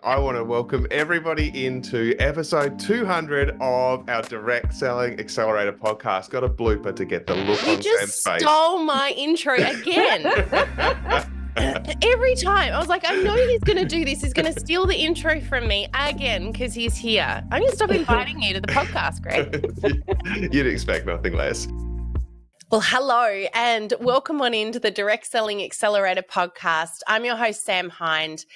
I want to welcome everybody into episode 200 of our Direct Selling Accelerator podcast. Got a blooper to get the look on Sam's face. You just stole my intro again. Every time. I was like, I know he's going to do this. He's going to steal the intro from me again because he's here. I'm going to stop inviting you to the podcast, Greg. You'd expect nothing less. Well, hello and welcome on into the Direct Selling Accelerator podcast. I'm your host, Sam Hind,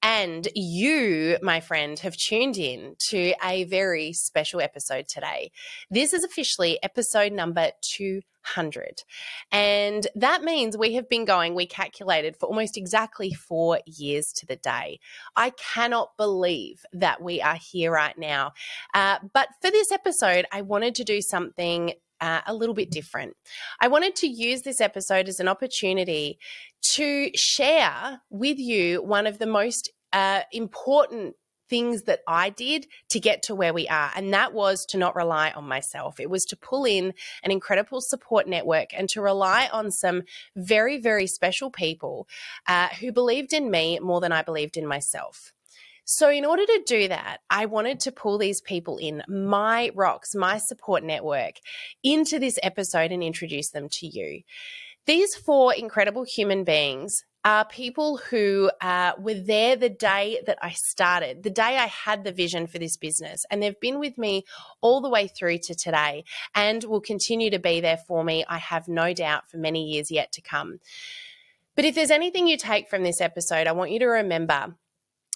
and you, my friend, have tuned in to a very special episode today. This is officially episode number 200. And that means we have been going, we calculated, for almost exactly 4 years to the day. I cannot believe that we are here right now. But for this episode, I wanted to do something a little bit different. I wanted to use this episode as an opportunity to share with you one of the most important things that I did to get to where we are, and that was to not rely on myself. It was to pull in an incredible support network and to rely on some very, very special people who believed in me more than I believed in myself. So in order to do that, I wanted to pull these people in, my rocks, my support network, into this episode and introduce them to you. These 4 incredible human beings are people who were there the day that I started, the day I had the vision for this business. And they've been with me all the way through to today and will continue to be there for me, I have no doubt, for many years yet to come. But if there's anything you take from this episode, I want you to remember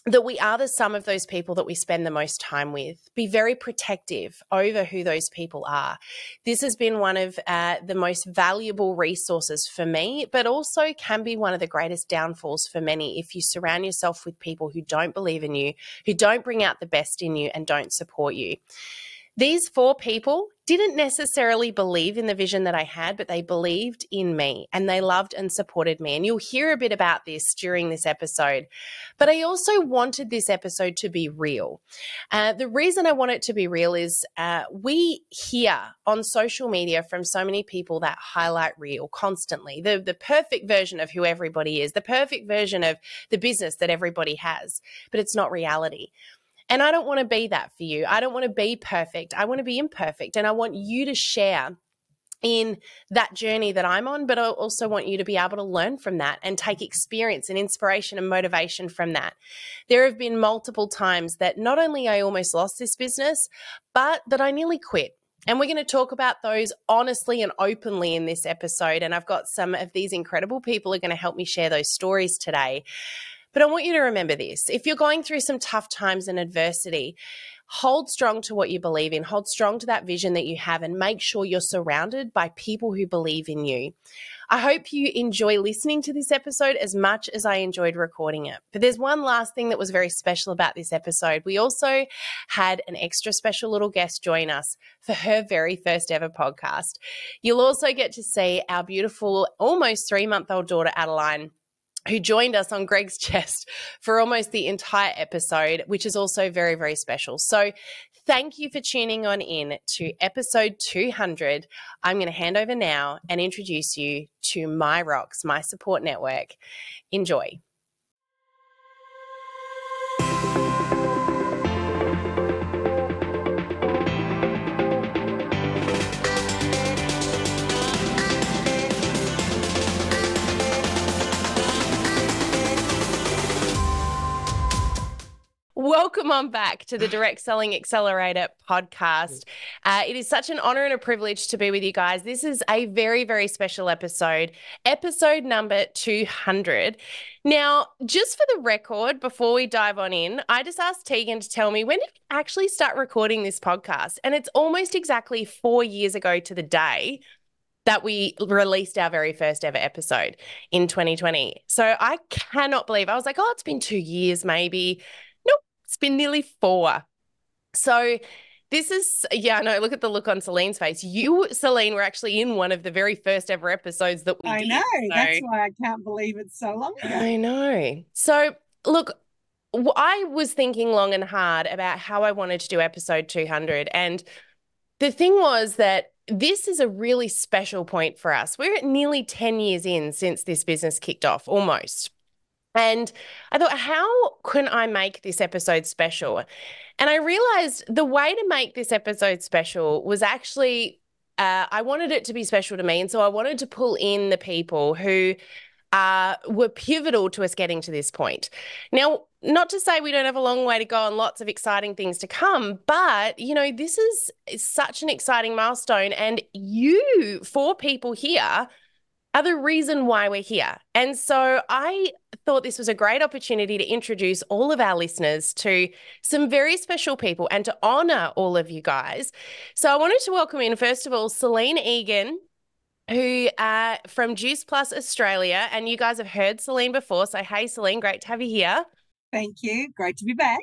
that we are the sum of those people that we spend the most time with. Be very protective over who those people are. This has been one of the most valuable resources for me, but also can be one of the greatest downfalls for many if you surround yourself with people who don't believe in you, who don't bring out the best in you, and don't support you. These 4 people didn't necessarily believe in the vision that I had, but they believed in me and they loved and supported me. And you'll hear a bit about this during this episode. But I also wanted this episode to be real. The reason I want it to be real is we hear on social media from so many people that highlight real constantly, the perfect version of who everybody is, the perfect version of the business that everybody has, but it's not reality. And I don't want to be that for you. I don't want to be perfect. I want to be imperfect. And I want you to share in that journey that I'm on, but I also want you to be able to learn from that and take experience and inspiration and motivation from that. There have been multiple times that not only I almost lost this business, but that I nearly quit. And we're going to talk about those honestly and openly in this episode. And I've got some of these incredible people who are going to help me share those stories today. But I want you to remember this. If you're going through some tough times and adversity, hold strong to what you believe in, hold strong to that vision that you have, and make sure you're surrounded by people who believe in you. I hope you enjoy listening to this episode as much as I enjoyed recording it. But there's one last thing that was very special about this episode. We also had an extra special little guest join us for her very first ever podcast. You'll also get to see our beautiful, almost 3-month-old daughter, Adeline, who joined us on Greg's chest for almost the entire episode, which is also very, very special. So thank you for tuning on in to episode 200. I'm going to hand over now and introduce you to my rocks, my support network. Enjoy. Welcome on back to the Direct Selling Accelerator podcast. It is such an honor and a privilege to be with you guys. This is a very, very special episode number 200. Now, just for the record, before we dive on in, I just asked Tegan to tell me, when did we actually start recording this podcast? And it's almost exactly 4 years ago to the day that we released our very first ever episode in 2020. So I cannot believe, I was like, oh, it's been 2 years maybe. It's been nearly 4. So this is, yeah, I know, look at the look on Celine's face. You, Celine, were actually in one of the very first ever episodes that we did. I know. So that's why I can't believe it's so long ago. I know. So look, I was thinking long and hard about how I wanted to do episode 200. And the thing was that this is a really special point for us. We're at nearly 10 years in since this business kicked off, almost. And I thought, how can I make this episode special? And I realized the way to make this episode special was actually, I wanted it to be special to me. And so I wanted to pull in the people who were pivotal to us getting to this point. Now, not to say we don't have a long way to go and lots of exciting things to come, but, this is such an exciting milestone. And you, 4 people here, are the reason why we're here. And so I thought this was a great opportunity to introduce all of our listeners to some very special people and to honor all of you guys. So I wanted to welcome in, first of all, Celine Egan, who from Juice Plus Australia. And you guys have heard Celine before. So, hey, Celine, great to have you here. Thank you. Great to be back.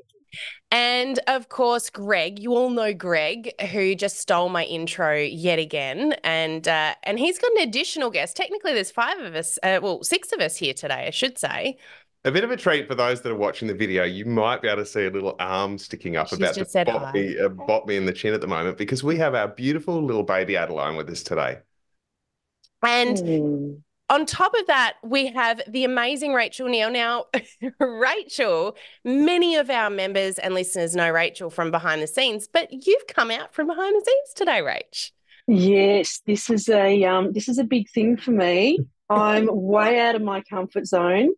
And of course, Greg, you all know Greg, who just stole my intro yet again. And he's got an additional guest. Technically, there's 5 of us, 6 of us here today, I should say. A bit of a treat for those that are watching the video. You might be able to see a little arm sticking up. She's about just to said bop me in the chin at the moment, because we have our beautiful little baby Adeline with us today. And on top of that, we have the amazing Rachel Neal. Now, Rachel, many of our members and listeners know Rachel from behind the scenes, but you've come out from behind the scenes today, Rach. Yes, this is a big thing for me. I'm way out of my comfort zone.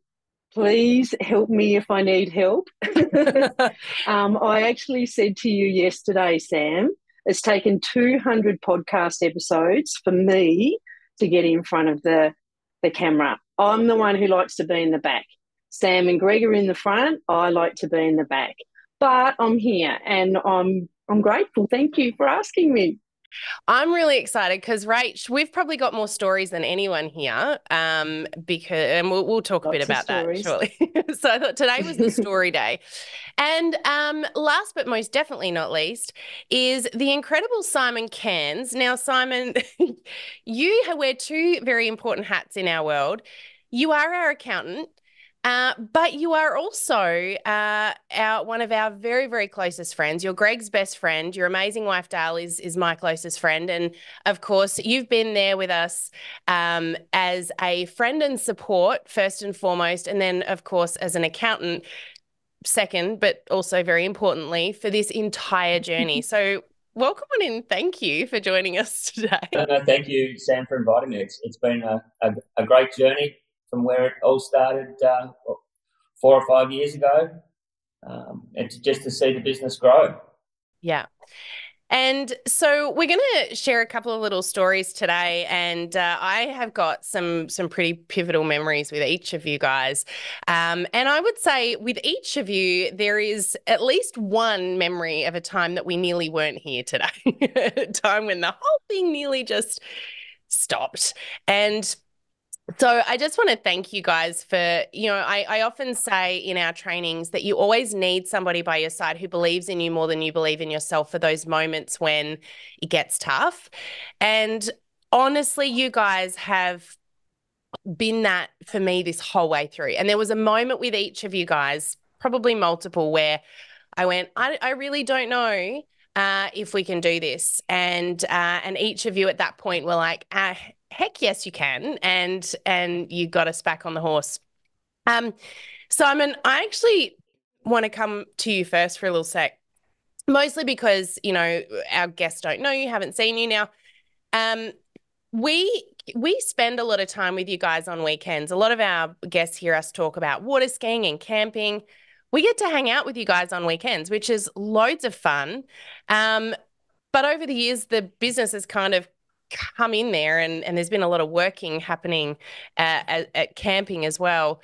Please help me if I need help. I actually said to you yesterday, Sam, it's taken 200 podcast episodes for me to get in front of the camera. I'm the one who likes to be in the back. Sam and Greg are in the front. I like to be in the back. But I'm here and I'm grateful. Thank you for asking me. I'm really excited because, Rach, we've probably got more stories than anyone here, and we'll talk a bit about that shortly. So I thought today was the story day. And last but most definitely not least is the incredible Simon Cairns. Now, Simon, you wear 2 very important hats in our world. You are our accountant. But you are also one of our very, very closest friends. You're Greg's best friend. Your amazing wife, Dale, is my closest friend. And, of course, you've been there with us as a friend and support, first and foremost, and then, of course, as an accountant, second, but also very importantly, for this entire journey. So welcome on in. Thank you for joining us today. Thank you, Sam, for inviting me. It's been a great journey from where it all started 4 or 5 years ago, and just to see the business grow. Yeah. And so we're going to share a couple of little stories today, and I have got some pretty pivotal memories with each of you guys. And I would say with each of you, there is at least one memory of a time that we nearly weren't here today, a time when the whole thing nearly just stopped. And so I just want to thank you guys for, I often say in our trainings that you always need somebody by your side who believes in you more than you believe in yourself for those moments when it gets tough. And honestly, you guys have been that for me this whole way through. And there was a moment with each of you guys, probably multiple, where I went, I really don't know if we can do this. And each of you at that point were like, heck yes, you can. And you got us back on the horse. Simon, I actually want to come to you first for a little sec, mostly because, our guests don't know you, haven't seen you now. We spend a lot of time with you guys on weekends. A lot of our guests hear us talk about water skiing and camping. We get to hang out with you guys on weekends, which is loads of fun. But over the years, the business has kind of come in there and there's been a lot of working happening at camping as well.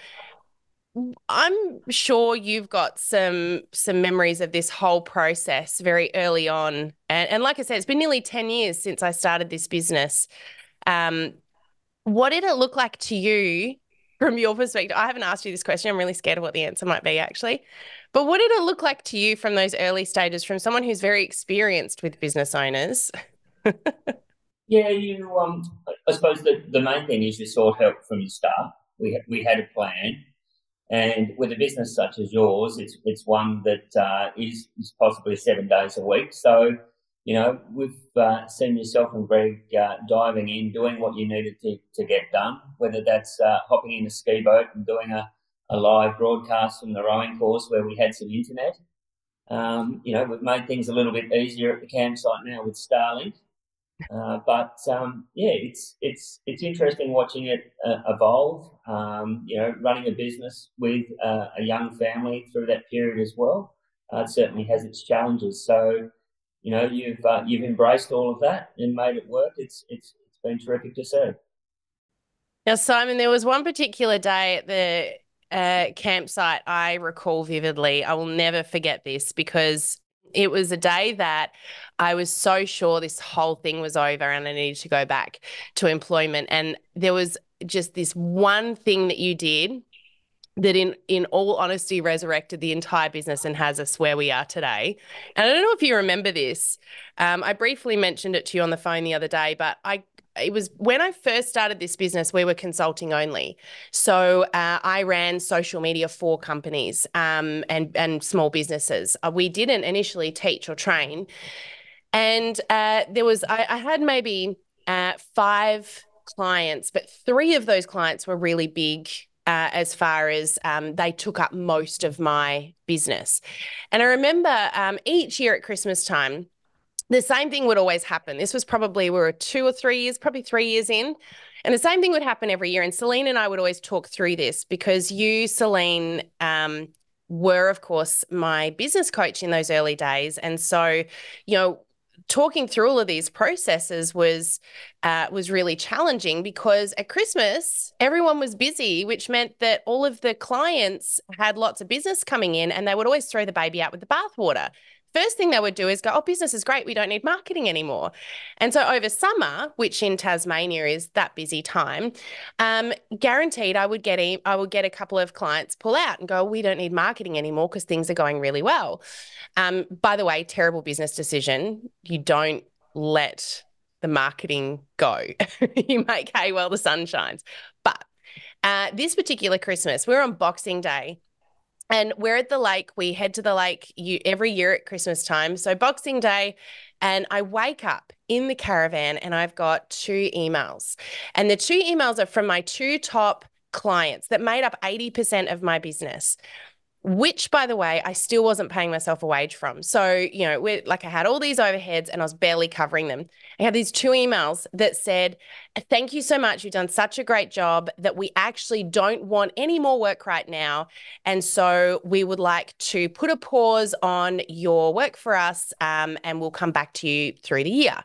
I'm sure you've got some memories of this whole process very early on. And like I said, it's been nearly 10 years since I started this business. What did it look like to you from your perspective? I haven't asked you this question. I'm really scared of what the answer might be, actually. But what did it look like to you from those early stages, from someone who's very experienced with business owners? Yeah, I suppose the main thing is you sought help from your staff. We had a plan, and with a business such as yours, it's one that is possibly 7 days a week. So, we've seen yourself and Greg diving in, doing what you needed to get done, whether that's hopping in a ski boat and doing a a live broadcast from the rowing course where we had some internet. We've made things a little bit easier at the campsite now with Starlink. It's interesting watching it evolve. Running a business with a young family through that period as well. It certainly has its challenges. So, you've embraced all of that and made it work. It's been terrific to see. Now, Simon, there was one particular day at the campsite I recall vividly. I will never forget this because it was a day that I was so sure this whole thing was over and I needed to go back to employment. And there was just this one thing that you did that in all honesty resurrected the entire business and has us where we are today. And I don't know if you remember this. I briefly mentioned it to you on the phone the other day, but it was when I first started this business, we were consulting only. So I ran social media for companies and small businesses. We didn't initially teach or train. And I had maybe 5 clients, but 3 of those clients were really big as far as they took up most of my business. And I remember each year at Christmas time, the same thing would always happen. This was probably, we were 2 or 3 years, probably 3 years in. And the same thing would happen every year. And Celine and I would always talk through this because you, Celine, were, of course, my business coach in those early days. And so, talking through all of these processes was really challenging because at Christmas, everyone was busy, which meant that all of the clients had lots of business coming in and they would always throw the baby out with the bathwater. First thing they would do is go, oh, business is great. We don't need marketing anymore. And so over summer, which in Tasmania is that busy time, guaranteed I would get a couple of clients pull out and go, we don't need marketing anymore because things are going really well. By the way, terrible business decision. You don't let the marketing go. You make hay while the sun shines. But this particular Christmas, we're on Boxing Day. And we're at the lake. We head to the lake every year at Christmas time. So Boxing Day, and I wake up in the caravan and I've got 2 emails. And the 2 emails are from my 2 top clients that made up 80% of my business, which, by the way, I still wasn't paying myself a wage from. So, I had all these overheads and I was barely covering them. I had these 2 emails that said, thank you so much. You've done such a great job that we actually don't want any more work right now. And so we would like to put a pause on your work for us and we'll come back to you through the year.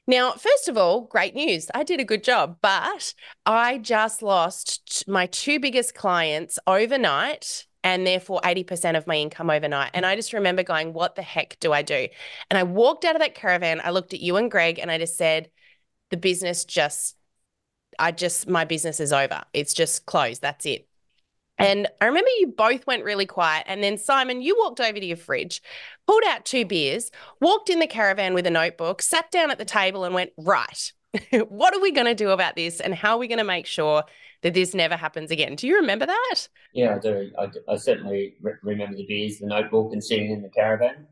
Now, first of all, great news. I did a good job, but I just lost my 2 biggest clients overnight and therefore 80% of my income overnight. And I just remember going, what the heck do I do? And I walked out of that caravan, I looked at you and Greg and I just said, my business is over. It's just closed. That's it. And I remember you both went really quiet. And then Simon, you walked over to your fridge, pulled out 2 beers, walked in the caravan with a notebook, sat down at the table and went, right, what are we going to do about this? And how are we going to make sure that this never happens again? Do you remember that? Yeah, I do. I certainly remember the beers, the notebook and sitting in the caravan.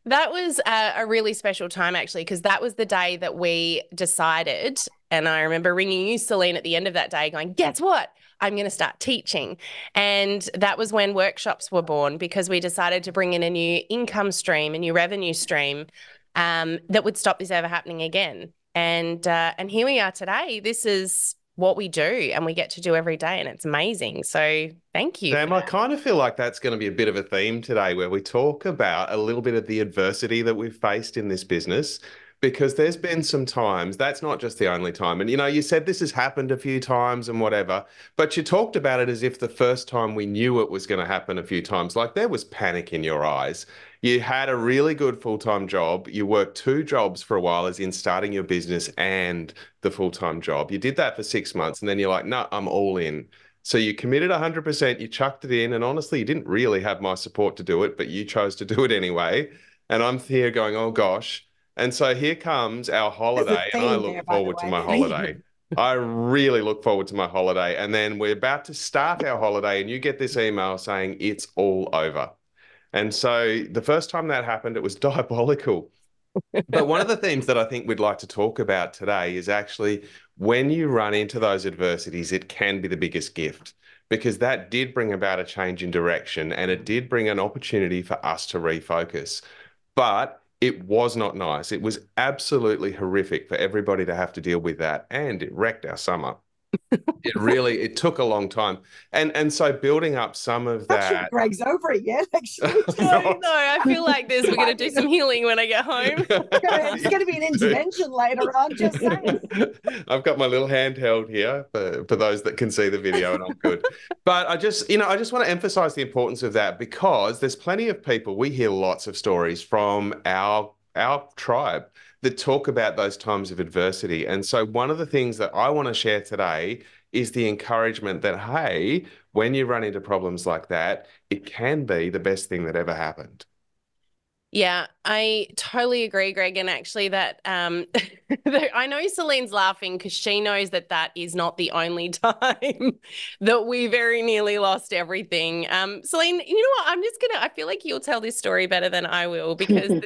That was a really special time, actually, because that was the day that we decided, and I remember ringing you, Celine, at the end of that day going, guess what? I'm going to start teaching. And that was when workshops were born because we decided to bring in a new income stream, a new revenue stream that would stop this ever happening again. And here we are today. This is what we do and we get to do every day, and it's amazing. So thank you. Sam, I kind of feel like that's going to be a bit of a theme today where we talk about a little bit of the adversity that we've faced in this business, because there's been some times, that's not just the only time. And, you said this has happened a few times and whatever, but you talked about it as if the first time we knew it was going to happen a few times, like there was panic in your eyes. You had a really good full-time job. You worked 2 jobs for a while, as in starting your business and the full-time job. You did that for 6 months and then you're like, no, I'm all in. So you committed 100%, you chucked it in, and honestly, you didn't really have my support to do it, but you chose to do it anyway. And I'm here going, oh gosh. And so here comes our holiday, and I look forward to my holiday. I really look forward to my holiday. And then we're about to start our holiday and you get this email saying it's all over. And so the first time that happened, it was diabolical. But one of the themes that I think we'd like to talk about today is actually when you run into those adversities, it can be the biggest gift because that did bring about a change in direction and it did bring an opportunity for us to refocus. But it was not nice. It was absolutely horrific for everybody to have to deal with that, and it wrecked our summer. It took a long time. And so building up some of Not sure that. Greg's over it yet, actually. No, I feel like we're going to do some healing when I get home. It's going to be an intervention later on, just saying. I've got my little handheld here for those that can see the video, and I'm good. But I just want to emphasize the importance of that because there's plenty of people, we hear lots of stories from our tribe that talk about those times of adversity. And so one of the things that I want to share today is the encouragement that, hey, when you run into problems like that, it can be the best thing that ever happened. Yeah, I totally agree, Greg. And actually that I know Celine's laughing because she knows that that is not the only time that we very nearly lost everything. Celine, you know what? I feel like you'll tell this story better than I will because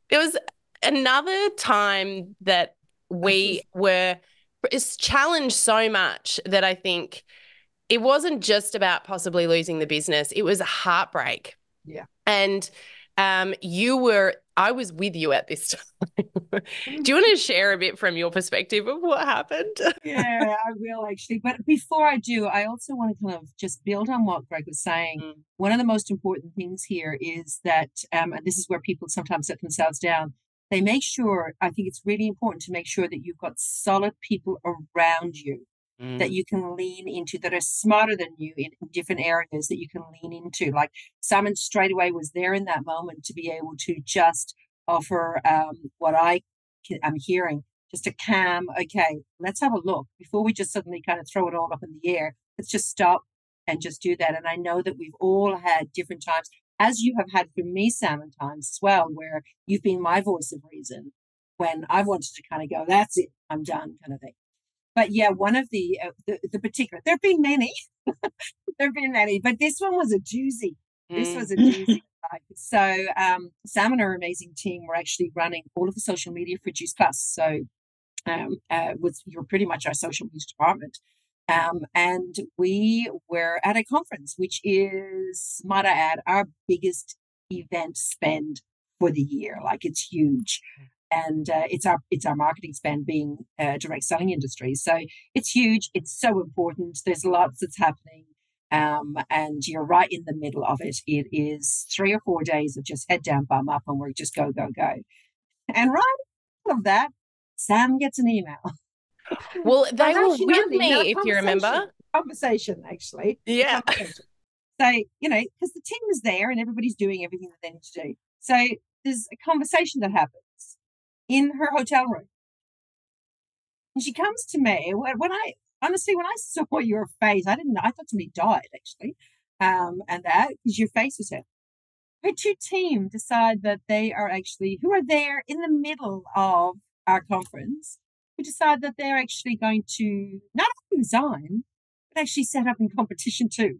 there was another time that we were challenged so much that I think it wasn't just about possibly losing the business. It was a heartbreak. Yeah. And I was with you at this time. Do you want to share a bit from your perspective of what happened? Yeah, I will actually. But before I do, I also want to kind of just build on what Greg was saying. One of the most important things here is that, and this is where people sometimes let themselves down, they make sure, I think it's really important to make sure that you've got solid people around you that you can lean into, that are smarter than you in different areas that you can lean into. Like Simon straight away was there in that moment to be able to just offer what I'm hearing, just a calm, okay, let's have a look before we just suddenly kind of throw it all up in the air. Let's just stop and just do that. And I know that we've all had different times, as you have had for me, Sam, times as well, where you've been my voice of reason when I've wanted to kind of go, that's it, I'm done kind of thing. But yeah, one of the particular, there have been many, but this one was a doozy. This was a doozy. So Sam and our amazing team were actually running all of the social media for Juice Plus. So you're pretty much our social media department. And we were at a conference, which is, might I add, our biggest event spend for the year. Like it's huge. And it's our marketing spend being direct selling industry. So it's huge. It's so important. There's lots that's happening. And you're right in the middle of it. It is 3 or 4 days of just head down, bum up, and we're just go, go, go. And right of that, Sam gets an email. Well, they were with me, if you remember. Conversation, actually. Yeah. So, because the team is there and everybody's doing everything that they need to do. So there's a conversation that happens in her hotel room. And she comes to me when I saw your face, I didn't know, I thought somebody died actually. And that because your face was here. Her two team decide that they are actually, who are there in the middle of our conference, who decide that they're actually going to not only resign, but actually set up in competition too.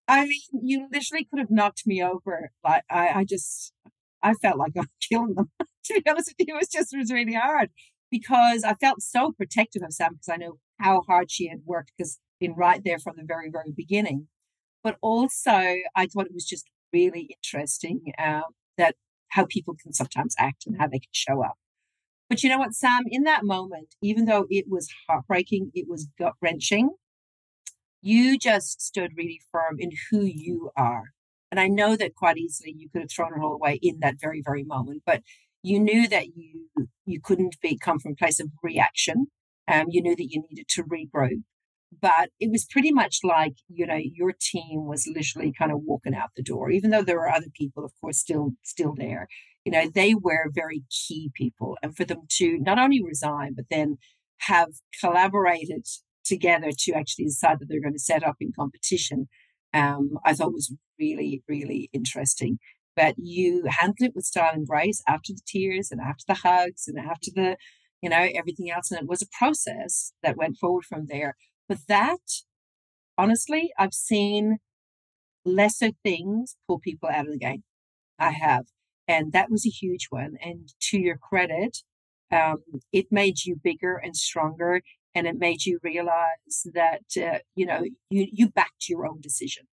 I mean, you literally could have knocked me over. Like I felt like I was killing them. To be honest with you, it was really hard because I felt so protective of Sam because I know how hard she had worked because been right there from the very, very beginning. But also, I thought it was just really interesting that how people can sometimes act and how they can show up. But you know what, Sam, in that moment, even though it was heartbreaking, it was gut-wrenching, you just stood really firm in who you are. And I know that quite easily you could have thrown it all away in that very, very moment, but you knew that you couldn't come from a place of reaction. You knew that you needed to regroup. But it was pretty much like, your team was literally kind of walking out the door, even though there were other people, of course, still there. They were very key people. And for them to not only resign, but then have collaborated together to actually decide that they're going to set up in competition, I thought was really, really interesting. But you handled it with style and grace after the tears and after the hugs and after the, everything else. And it was a process that went forward from there. But that, honestly, I've seen lesser things pull people out of the game. I have. And that was a huge one. And to your credit, it made you bigger and stronger, and it made you realize that, you backed your own decision.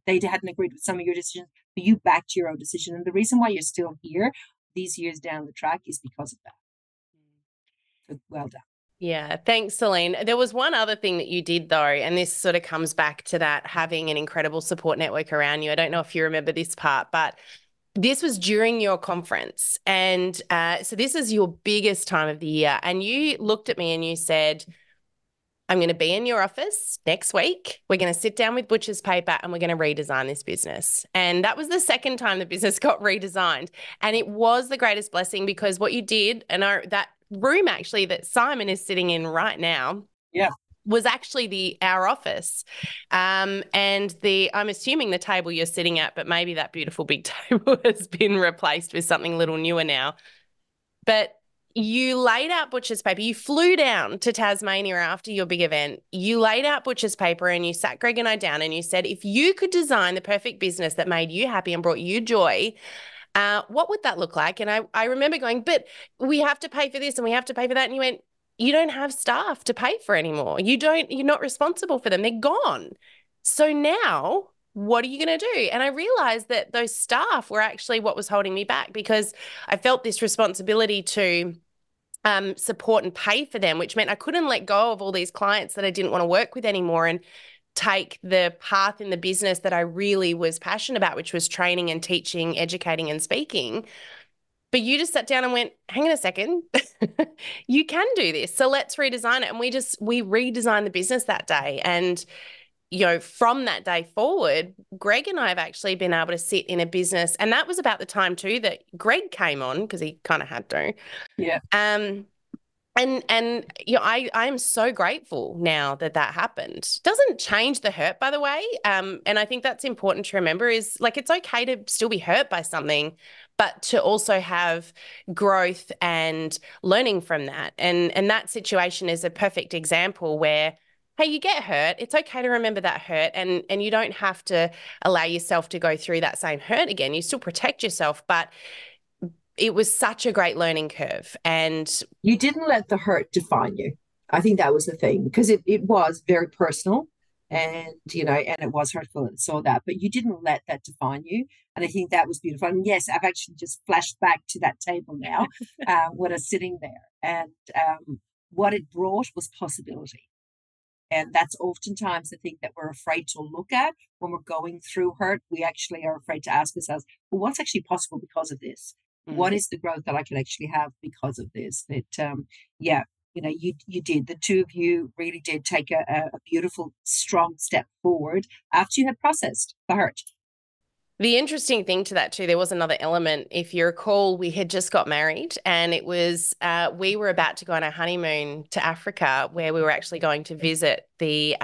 They hadn't agreed with some of your decisions, but you backed your own decision. And the reason why you're still here these years down the track is because of that. So well done. Yeah, thanks, Celine. There was one other thing that you did, though, and this sort of comes back to that having an incredible support network around you. I don't know if you remember this part, but this was during your conference. And so this is your biggest time of the year. And you looked at me and you said, I'm going to be in your office next week. We're going to sit down with butcher's paper and we're going to redesign this business. And that was the second time the business got redesigned. And it was the greatest blessing, because what you did, and that room actually that Simon is sitting in right now, was actually our office. And I'm assuming the table you're sitting at, but maybe that beautiful big table has been replaced with something a little newer now. But you laid out butcher's paper. You flew down to Tasmania after your big event. You laid out butcher's paper and you sat Greg and I down and you said, if you could design the perfect business that made you happy and brought you joy, what would that look like? And I remember going, but we have to pay for this and we have to pay for that. And you went, you don't have staff to pay for anymore. You're not responsible for them. They're gone. So now what are you going to do? And I realized that those staff were actually what was holding me back, because I felt this responsibility to support and pay for them, which meant I couldn't let go of all these clients that I didn't want to work with anymore and take the path in the business that I really was passionate about, which was training and teaching, educating and speaking. But you just sat down and went, hang on a second, you can do this. So let's redesign it. And we redesigned the business that day. And, from that day forward, Greg and I have actually been able to sit in a business. And that was about the time too that Greg came on, because he kind of had to. Yeah. And I am so grateful now that happened. Doesn't change the hurt, by the way. And I think that's important to remember, is like, it's okay to still be hurt by something, but to also have growth and learning from that. And that situation is a perfect example where, hey, you get hurt. It's okay to remember that hurt, and you don't have to allow yourself to go through that same hurt again. You still protect yourself, but it was such a great learning curve. And you didn't let the hurt define you. I think that was the thing, because it was very personal, and and it was hurtful, and saw that, but you didn't let that define you. And I think that was beautiful. And yes, I've actually just flashed back to that table now when I was sitting there, and what it brought was possibility. And that's oftentimes the thing that we're afraid to look at when we're going through hurt. We actually are afraid to ask ourselves, well, what's actually possible because of this? Mm-hmm. What is the growth that I can actually have because of this? That, you did. The two of you really did take a beautiful, strong step forward after you had processed the hurt. The interesting thing to that too, there was another element. If you recall, we had just got married, and it was we were about to go on a honeymoon to Africa, where we were actually going to visit the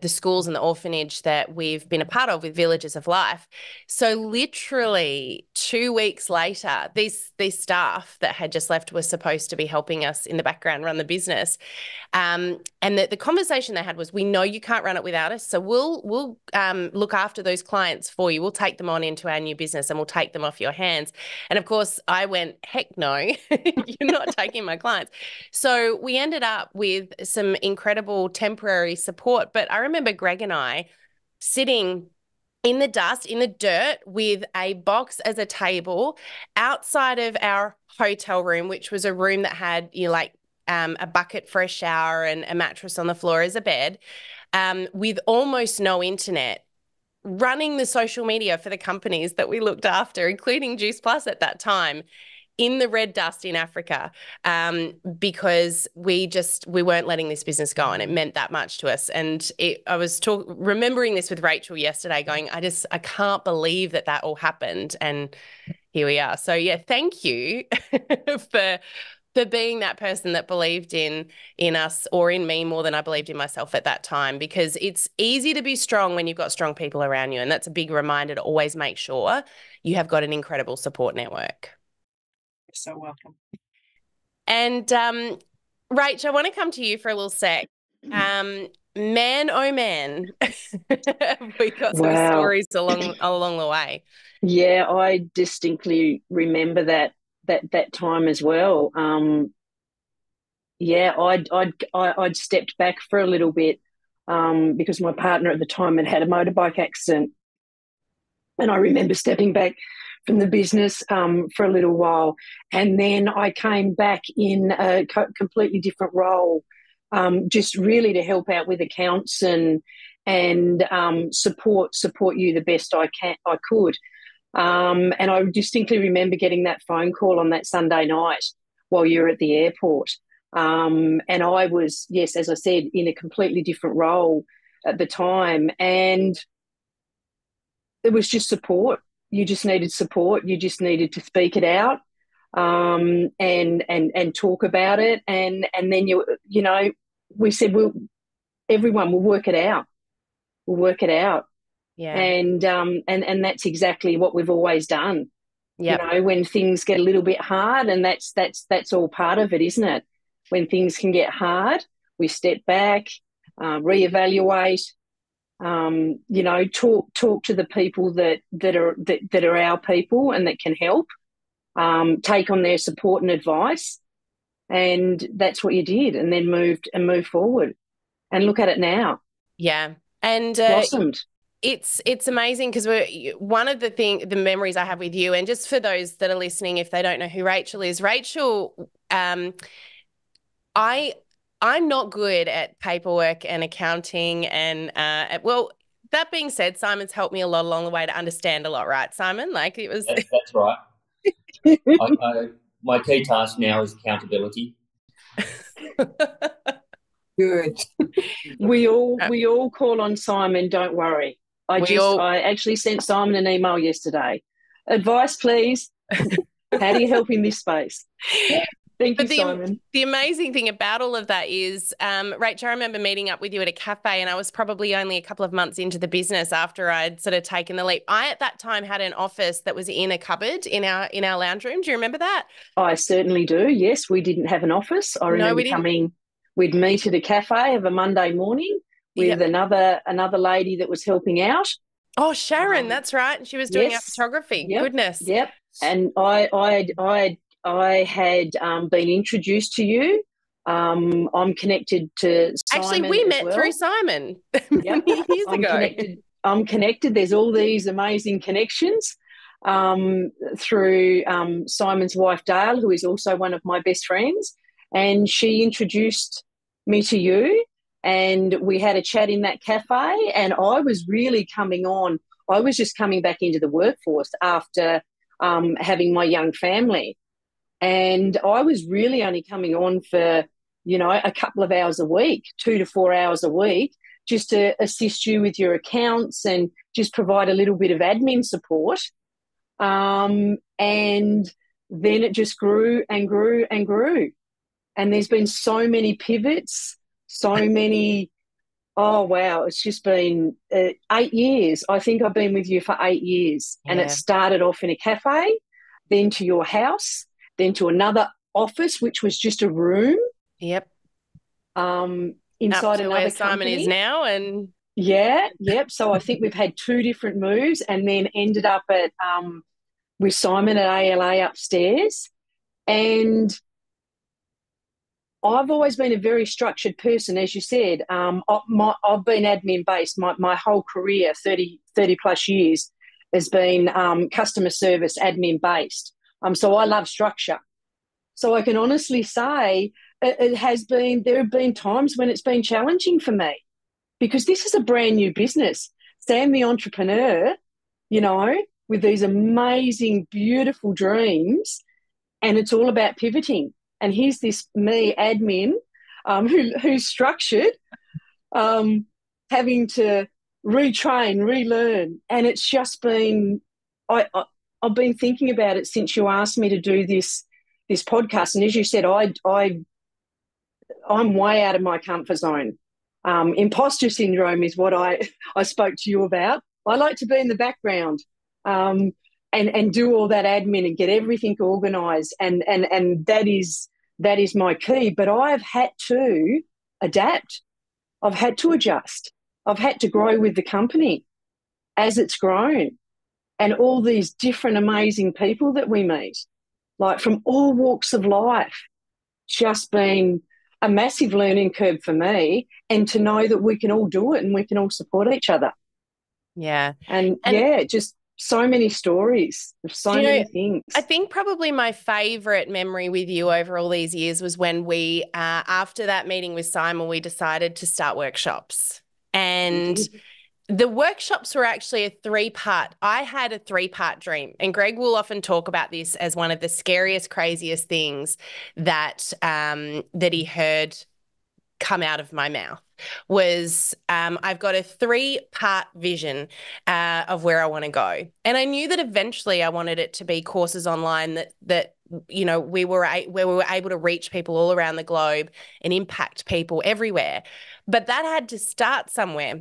schools and the orphanage that we've been a part of with Villages of Life. So literally 2 weeks later, these staff that had just left were supposed to be helping us in the background run the business. And the conversation they had was, we know you can't run it without us, so we'll look after those clients for you. We'll take them on into our new business and we'll take them off your hands. And of course, I went, heck no, you're not taking my clients. So we ended up with some incredible temporary support. But I remember Greg and I sitting in the dust, in the dirt, with a box as a table outside of our hotel room, which was a room that had a bucket for a shower and a mattress on the floor as a bed, with almost no internet, running the social media for the companies that we looked after, including Juice Plus at that time, in the red dust in Africa, because we weren't letting this business go, and it meant that much to us. And I was remembering this with Rachel yesterday, going, I can't believe that all happened, and here we are. So yeah, thank you for being that person that believed in us, or in me, more than I believed in myself at that time, because it's easy to be strong when you've got strong people around you. And that's a big reminder to always make sure you have got an incredible support network. You're so welcome. And Rach, I want to come to you for a little sec. Man, oh man, we got some Wow. stories along the way. Yeah, I distinctly remember that time as well. Yeah, I'd stepped back for a little bit because my partner at the time had a motorbike accident, and I remember stepping back from the business for a little while, and then I came back in a completely different role, just really to help out with accounts and support you the best I could. And I distinctly remember getting that phone call on that Sunday night while you were at the airport. And I was, yes, as I said, in a completely different role at the time. And it was just support. You just needed support. You just needed to speak it out, and talk about it. And then you know, we said, everyone will work it out. We'll work it out. Yeah. And that's exactly what we've always done. Yep. You know, when things get a little bit hard, and that's all part of it, isn't it? When things can get hard, we step back, reevaluate, you know, talk to the people that are our people and that can help, take on their support and advice. And that's what you did, and then moved forward. And look at it now. Yeah. And blossomed. It's amazing because one of the memories I have with you, and just for those that are listening, if they don't know who Rachel is, Rachel, I'm not good at paperwork and accounting, and well, that being said, Simon's helped me a lot along the way to understand a lot, right, Simon? Like it was. That's right. My key task now is accountability. Good. We all call on Simon. Don't worry. I actually sent Simon an email yesterday. Advice, please. How do you help in this space? Thank you, Simon. The amazing thing about all of that is, Rachel, I remember meeting up with you at a cafe, and I was probably only a couple of months into the business after I'd sort of taken the leap. I, at that time, had an office that was in a cupboard in our lounge room. Do you remember that? I certainly do. Yes, we didn't have an office. I remember we'd meet at a cafe of a Monday morning with another lady that was helping out. Oh, Sharon, that's right. And she was doing our photography. Yep, Goodness. Yep. And I had been introduced to you. I'm connected to Simon. Actually, we met through Simon many years ago. I'm connected. There's all these amazing connections through Simon's wife, Dale, who is also one of my best friends. And she introduced me to you, and we had a chat in that cafe, and I was really coming on. I was just coming back into the workforce after having my young family. And I was really only coming on for, you know, a couple of hours a week, 2 to 4 hours a week, just to assist you with your accounts and just provide a little bit of admin support. And then it just grew and grew and grew. And there's been so many pivots, so many, oh, wow, it's just been 8 years. I think I've been with you for 8 years. Yeah. And it started off in a cafe, then to your house, then to another office, which was just a room. Yep. Inside another where company. Simon is now. And yeah, yep. So I think we've had 2 different moves, and then ended up at with Simon at ALA upstairs. And I've always been a very structured person, as you said. I've been admin-based. My whole career, 30 plus years, has been customer service admin-based. So I love structure. So I can honestly say there have been times when it's been challenging for me, because this is a brand new business. Sam, the entrepreneur, you know, with these amazing, beautiful dreams, and it's all about pivoting. And here's this me admin who's structured, having to retrain, relearn. And it's just been, I've been thinking about it since you asked me to do this podcast. And as you said, I'm way out of my comfort zone. Imposter syndrome is what I spoke to you about. I like to be in the background and do all that admin and get everything organised, and that is my key. But I've had to adapt. I've had to adjust. I've had to grow with the company. as it's grown, and all these different amazing people that we meet, like from all walks of life, just been a massive learning curve for me, and to know that we can all do it and we can all support each other. Yeah. And And yeah, just so many stories of so many things. I think probably my favorite memory with you over all these years was when we, after that meeting with Simon, we decided to start workshops. And the workshops were actually a three-part. I had a three-part dream, and Greg will often talk about this as one of the scariest, craziest things that that he heard come out of my mouth was I've got a three-part vision of where I want to go. And I knew that eventually I wanted it to be courses online that we were able to reach people all around the globe and impact people everywhere. But that had to start somewhere.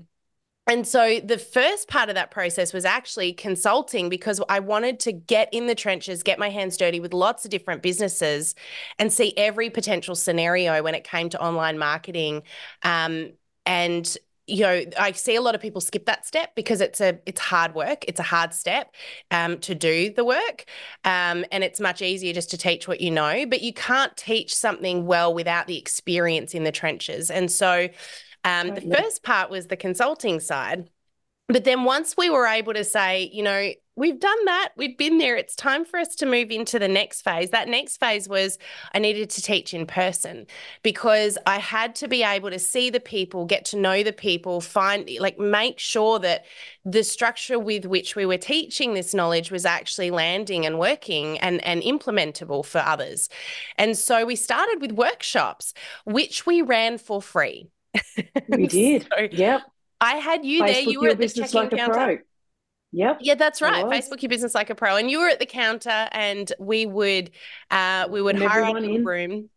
And so the first part of that process was actually consulting, because I wanted to get in the trenches, get my hands dirty with lots of different businesses and see every potential scenario when it came to online marketing. And I see a lot of people skip that step because it's hard work. It's a hard step to do the work. And it's much easier just to teach what you know, but you can't teach something well without the experience in the trenches. And so the first part was the consulting side. But then once we were able to say, we've done that, we've been there, it's time for us to move into the next phase. That next phase was I needed to teach in person, because I had to be able to see the people, get to know the people, make sure that the structure with which we were teaching this knowledge was actually landing and working and implementable for others. And so we started with workshops, which we ran for free. We did. So yep. I had you Facebook there. You were at the check-in counter. Pro. Yep. Yeah, that's right. Facebook Your Business Like a Pro. And you were at the counter, and we would hire out a room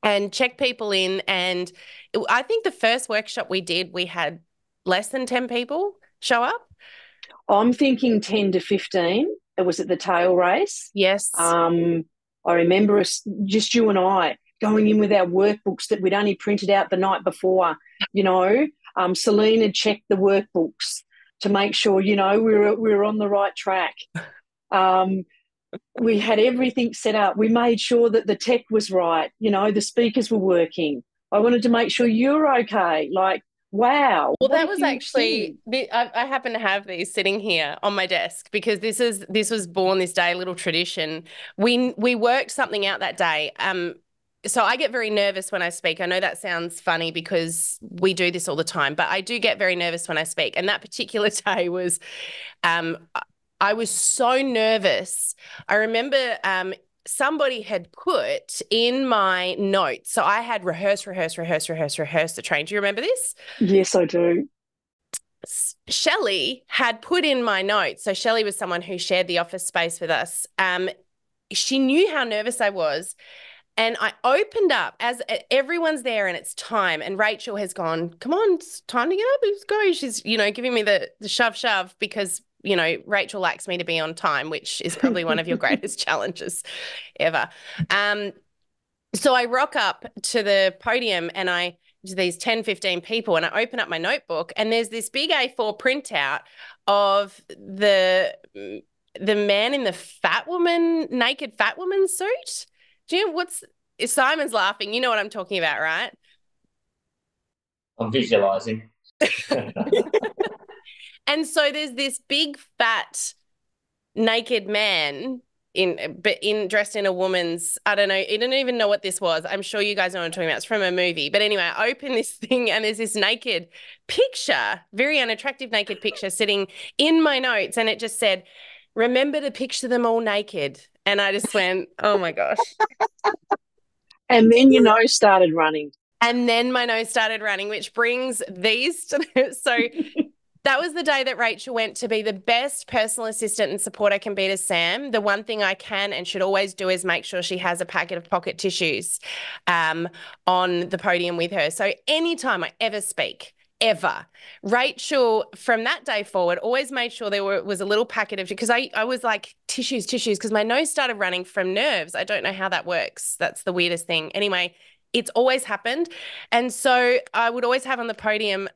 and check people in. And I think the first workshop we did, we had less than 10 people show up. I'm thinking 10 to 15. It was at the tail race. Yes. I remember us, just you and I, going in with our workbooks that we'd only printed out the night before. Celine had checked the workbooks to make sure, we were on the right track. We had everything set up. We made sure that the tech was right. The speakers were working. I wanted to make sure you were okay. Like, wow. Well, that was actually, I happen to have these sitting here on my desk, because this was born this day, a little tradition. We worked something out that day. So I get very nervous when I speak. I know that sounds funny because we do this all the time, but I do get very nervous when I speak. And that particular day was, I was so nervous. I remember somebody had put in my notes. So I had rehearse the train. Do you remember this? Yes, I do. Shelley had put in my notes. So Shelley was someone who shared the office space with us. She knew how nervous I was. And I opened up as everyone's there and it's time. And Rachel has gone, come on, it's time to get up. Let's go. She's, giving me the shove because, Rachel likes me to be on time, which is probably one of your greatest challenges ever. So I rock up to the podium and to these 10, 15 people, and I open up my notebook, and there's this big A4 printout of the man in the naked fat woman suit. Do you know Simon's laughing. You know what I'm talking about, right? I'm visualizing. And so there's this big fat naked man dressed in a woman's, I don't even know what this was. I'm sure you guys know what I'm talking about. It's from a movie. But anyway, I open this thing and there's this naked picture, very unattractive naked picture sitting in my notes, and it just said, remember to picture them all naked. And I just went, oh my gosh. And then your nose started running. And then my nose started running, which brings these to so that was the day that Rachel went to be the best personal assistant and support I can be to Sam. The one thing I can and should always do is make sure she has a packet of pocket tissues on the podium with her. So anytime I ever speak, ever, Rachel, from that day forward, always made sure there was a little packet of, because I was like, tissues, because my nose started running from nerves. I don't know how that works. That's the weirdest thing. Anyway, it's always happened. And so I would always have on the podium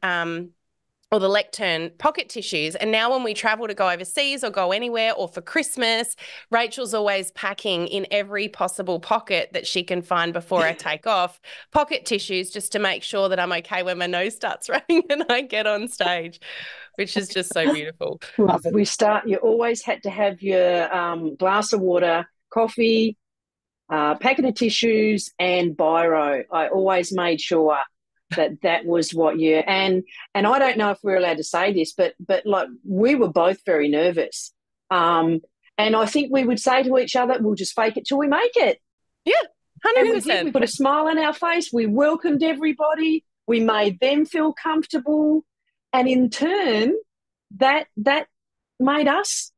or the lectern pocket tissues. And now when we travel to go overseas or go anywhere or for Christmas, Rachel's always packing in every possible pocket that she can find before I take off pocket tissues, just to make sure that I'm okay when my nose starts running and I get on stage, which is just so beautiful. Love it. You always had to have your glass of water, coffee, packet of tissues, and biro. I always made sure that was what you, and I don't know if we're allowed to say this, but like, we were both very nervous. And I think we would say to each other, we'll just fake it till we make it. Yeah, 100%. And we did. We put a smile on our face. We welcomed everybody. We made them feel comfortable. And in turn, that made us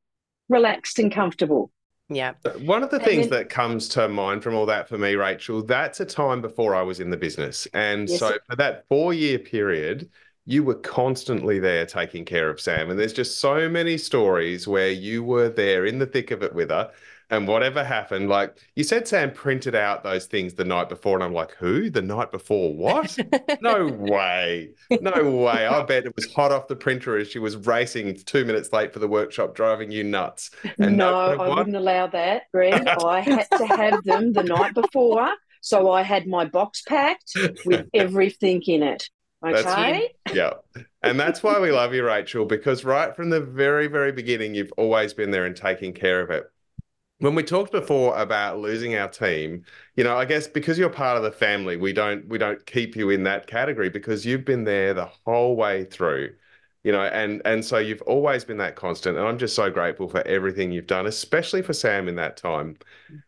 relaxed and comfortable. Yeah. One of the things that comes to mind from all that for me, Rachel, that's a time before I was in the business. And Yes. so for that 4-year period, you were constantly there taking care of Sam. And there's just so many stories where you were there in the thick of it with her. And whatever happened, like you said, Sam printed out those things the night before. And I'm like, who? The night before what? No way. No way. I bet it was hot off the printer as she was racing 2 minutes late for the workshop, driving you nuts. And no, I wouldn't allow that, Greg. I had to have them the night before. So I had my box packed with everything in it. Okay? Yeah. And that's why we love you, Rachel, because right from the very, very beginning, you've always been there and taking care of it. When we talked before about losing our team, you know, I guess because you're part of the family, we don't keep you in that category because you've been there the whole way through, you know, and so you've always been that constant. And I'm just so grateful for everything you've done, especially for Sam in that time.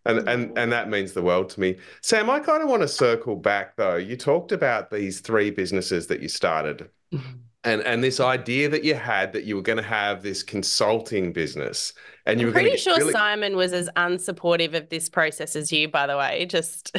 And that means the world to me. Sam, I kind of want to circle back though. You talked about these 3 businesses that you started. And this idea that you had that you were going to have this consulting business, and you I'm were pretty sure Simon was as unsupportive of this process as you, by the way. Just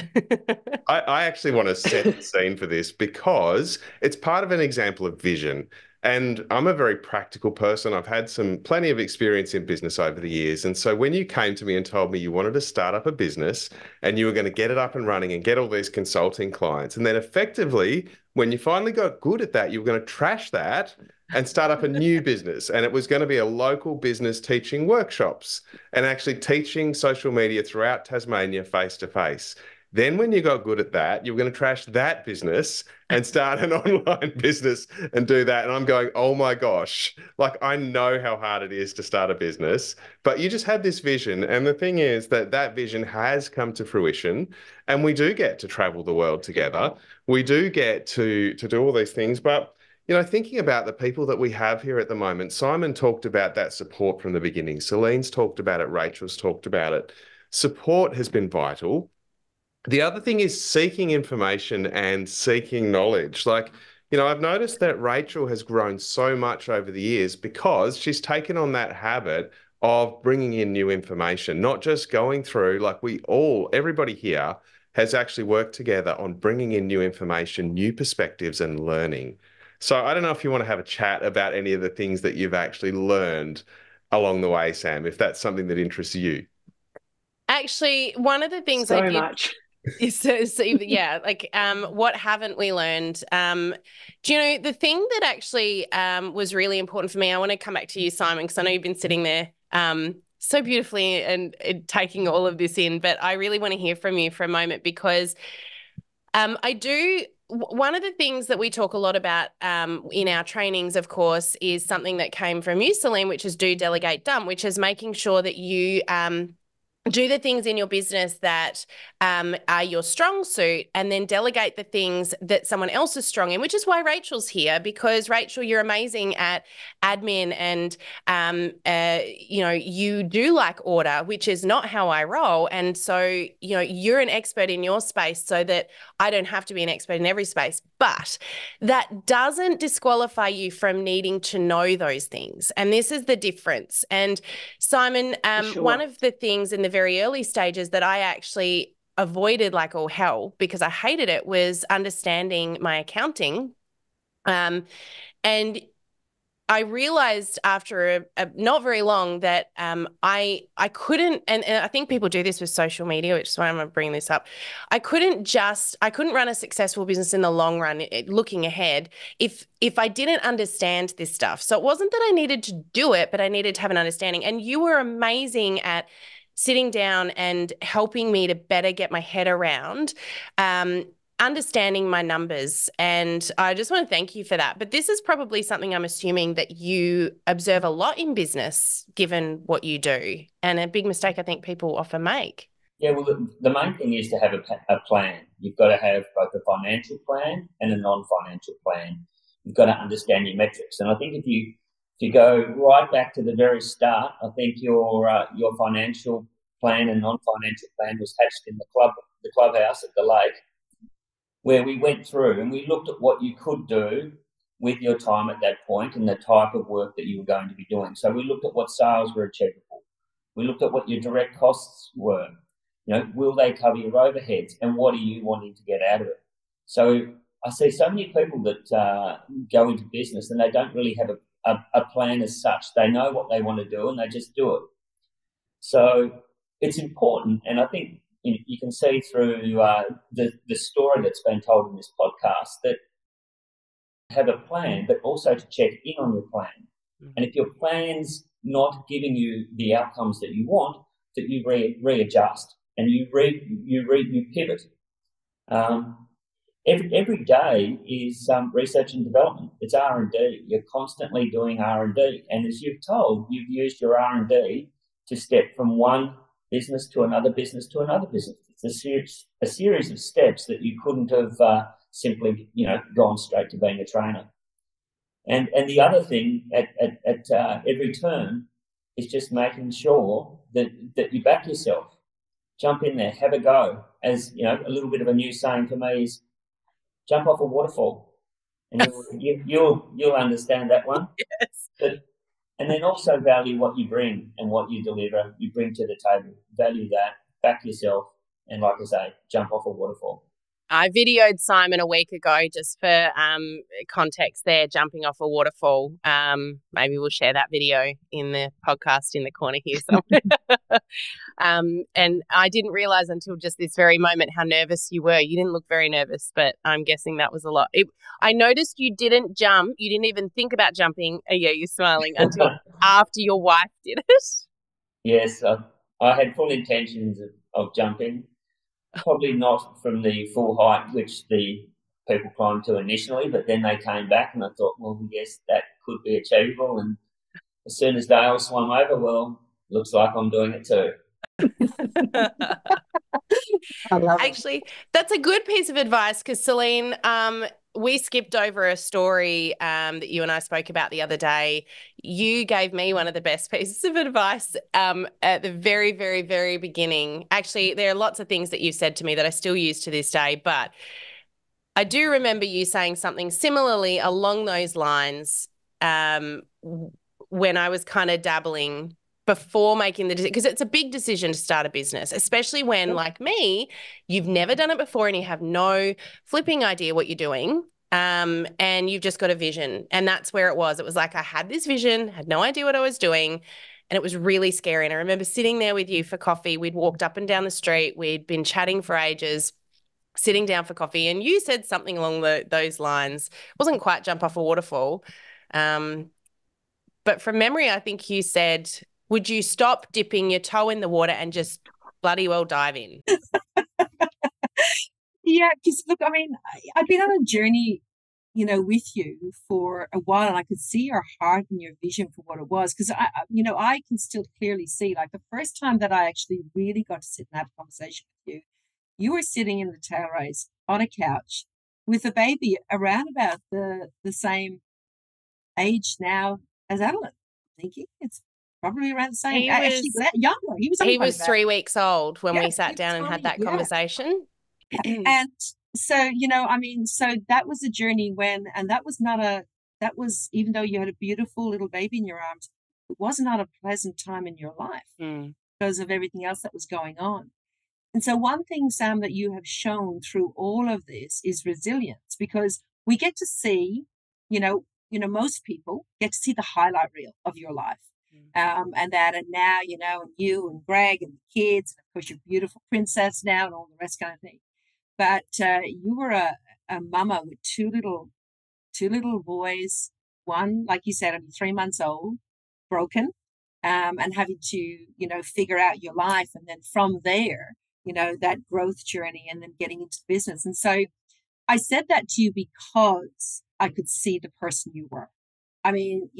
I actually want to set the scene for this because it's part of an example of vision. And I'm a very practical person. I've had plenty of experience in business over the years. And so when you came to me and told me you wanted to start up a business and you were going to get it up and running and get all these consulting clients, and then effectively, when you finally got good at that, you were going to trash that and start up a new business. And it was going to be a local business teaching workshops and actually teaching social media throughout Tasmania face to face. Then when you got good at that, you were going to trash that business and start an online business and do that. And I'm going, oh my gosh, like I know how hard it is to start a business, but you just had this vision. And the thing is that vision has come to fruition, and we do get to travel the world together. We do get to do all these things. But, you know, thinking about the people that we have here at the moment, Simon talked about that support from the beginning. Celine's talked about it. Rachel's talked about it. Support has been vital. The other thing is seeking information and seeking knowledge. Like, you know, I've noticed that Rachel has grown so much over the years because she's taken on that habit of bringing in new information, not just going through, like everybody here has actually worked together on bringing in new information, new perspectives and learning. So I don't know if you want to have a chat about any of the things that you've actually learned along the way, Sam, if that's something that interests you. Actually, one of the things so much. Yeah, like what haven't we learned? Do you know the thing that actually was really important for me? I want to come back to you, Simon, because I know you've been sitting there so beautifully and taking all of this in, but I really want to hear from you for a moment because one of the things that we talk a lot about in our trainings, of course, is something that came from you, Celine, which is do, delegate, dump, which is making sure that you do the things in your business that are your strong suit, and then delegate the things that someone else is strong in, which is why Rachel's here, because Rachel, you're amazing at admin and, you know, you do like order, which is not how I roll. And so, you know, you're an expert in your space so that I don't have to be an expert in every space, but that doesn't disqualify you from needing to know those things. And this is the difference. And Simon, Sure. One of the things in the very early stages that I actually avoided like all hell because I hated it was understanding my accounting. And I realized after not very long that I couldn't, and I think people do this with social media, which is why I'm going to bring this up. I couldn't run a successful business in the long run, looking ahead, if I didn't understand this stuff. So it wasn't that I needed to do it, but I needed to have an understanding. And you were amazing at sitting down and helping me to better get my head around understanding my numbers. And I just want to thank you for that. But this is probably something I'm assuming that you observe a lot in business, given what you do, and a big mistake I think people often make. Yeah, well, the main thing is to have a plan. You've got to have both a financial plan and a non-financial plan. You've got to understand your metrics. And I think if you go right back to the very start, I think your financial plan and non-financial plan was hatched in the clubhouse at the lake, where we went through and we looked at what you could do with your time at that point and the type of work that you were going to be doing. So we looked at what sales were achievable. We looked at what your direct costs were. You know, will they cover your overheads, and what are you wanting to get out of it? So I see so many people that go into business and they don't really have a plan as such. They know what they want to do and they just do it. So it's important, and I think you can see through the story that's been told in this podcast that have a plan, but also to check in on your plan. Mm-hmm. And if your plan's not giving you the outcomes that you want, that you readjust and you pivot. Every day is research and development. It's R&D. You're constantly doing R&D, and as you've told, you've used your R&D to step from one business to another business to another business. It's a series of steps that you couldn't have simply, gone straight to being a trainer. And the other thing at every turn is just making sure that you back yourself, jump in there, have a go. As a little bit of a new saying for me is, jump off a waterfall, and you'll understand that one. Yes. And then also value what you bring and what you deliver, you bring to the table. Value that, back yourself, and like I say, jump off a waterfall. I videoed Simon a week ago, just for context there, jumping off a waterfall. Maybe we'll share that video in the podcast in the corner here somewhere. And I didn't realise until just this very moment how nervous you were. You didn't look very nervous, but I'm guessing that was a lot. I noticed you didn't jump. You didn't even think about jumping. Yeah, you're smiling until after your wife did it. Yes, I had full intentions of jumping. Probably not from the full height which the people climbed to initially, but then they came back and I thought, well, yes, that could be achievable. And as soon as Dale swam over, well, looks like I'm doing it too. I love it. Actually, that's a good piece of advice, because Celine, we skipped over a story that you and I spoke about the other day. You gave me one of the best pieces of advice at the very, very, very beginning. Actually, there are lots of things that you said to me that I still use to this day, but I do remember you saying something similarly along those lines when I was kind of dabbling before making the decision, because it's a big decision to start a business, especially when, like me, you've never done it before and you have no flipping idea what you're doing, and you've just got a vision. And that's where it was. It was like I had this vision, had no idea what I was doing, and it was really scary. And I remember sitting there with you for coffee. We'd walked up and down the street. We'd been chatting for ages, sitting down for coffee, and you said something along those lines. It wasn't quite jump off a waterfall. But from memory, I think you said, would you stop dipping your toe in the water and just bloody well dive in? Yeah, because look, I mean, I've been on a journey, with you for a while, and I could see your heart and your vision for what it was. Because I can still clearly see, like, the first time that I actually really got to sit and have a conversation with you, you were sitting in the tail race on a couch with a baby around about the same age now as Adeline. I'm thinking it's probably around the same. Actually, younger. He was 3 weeks old when we sat down and had that conversation. And so, so that was a journey and that was, even though you had a beautiful little baby in your arms, it was not a pleasant time in your life because of everything else that was going on. And so one thing, Sam, that you have shown through all of this is resilience, because we get to see, most people get to see the highlight reel of your life. And now, and you and Greg and the kids, and of course, your beautiful princess now and all the rest kind of thing. But you were a mama with two little boys, one, like you said, only 3 months old, broken, and having to, figure out your life. And then from there, that growth journey and then getting into business. And so I said that to you because I could see the person you were. I mean,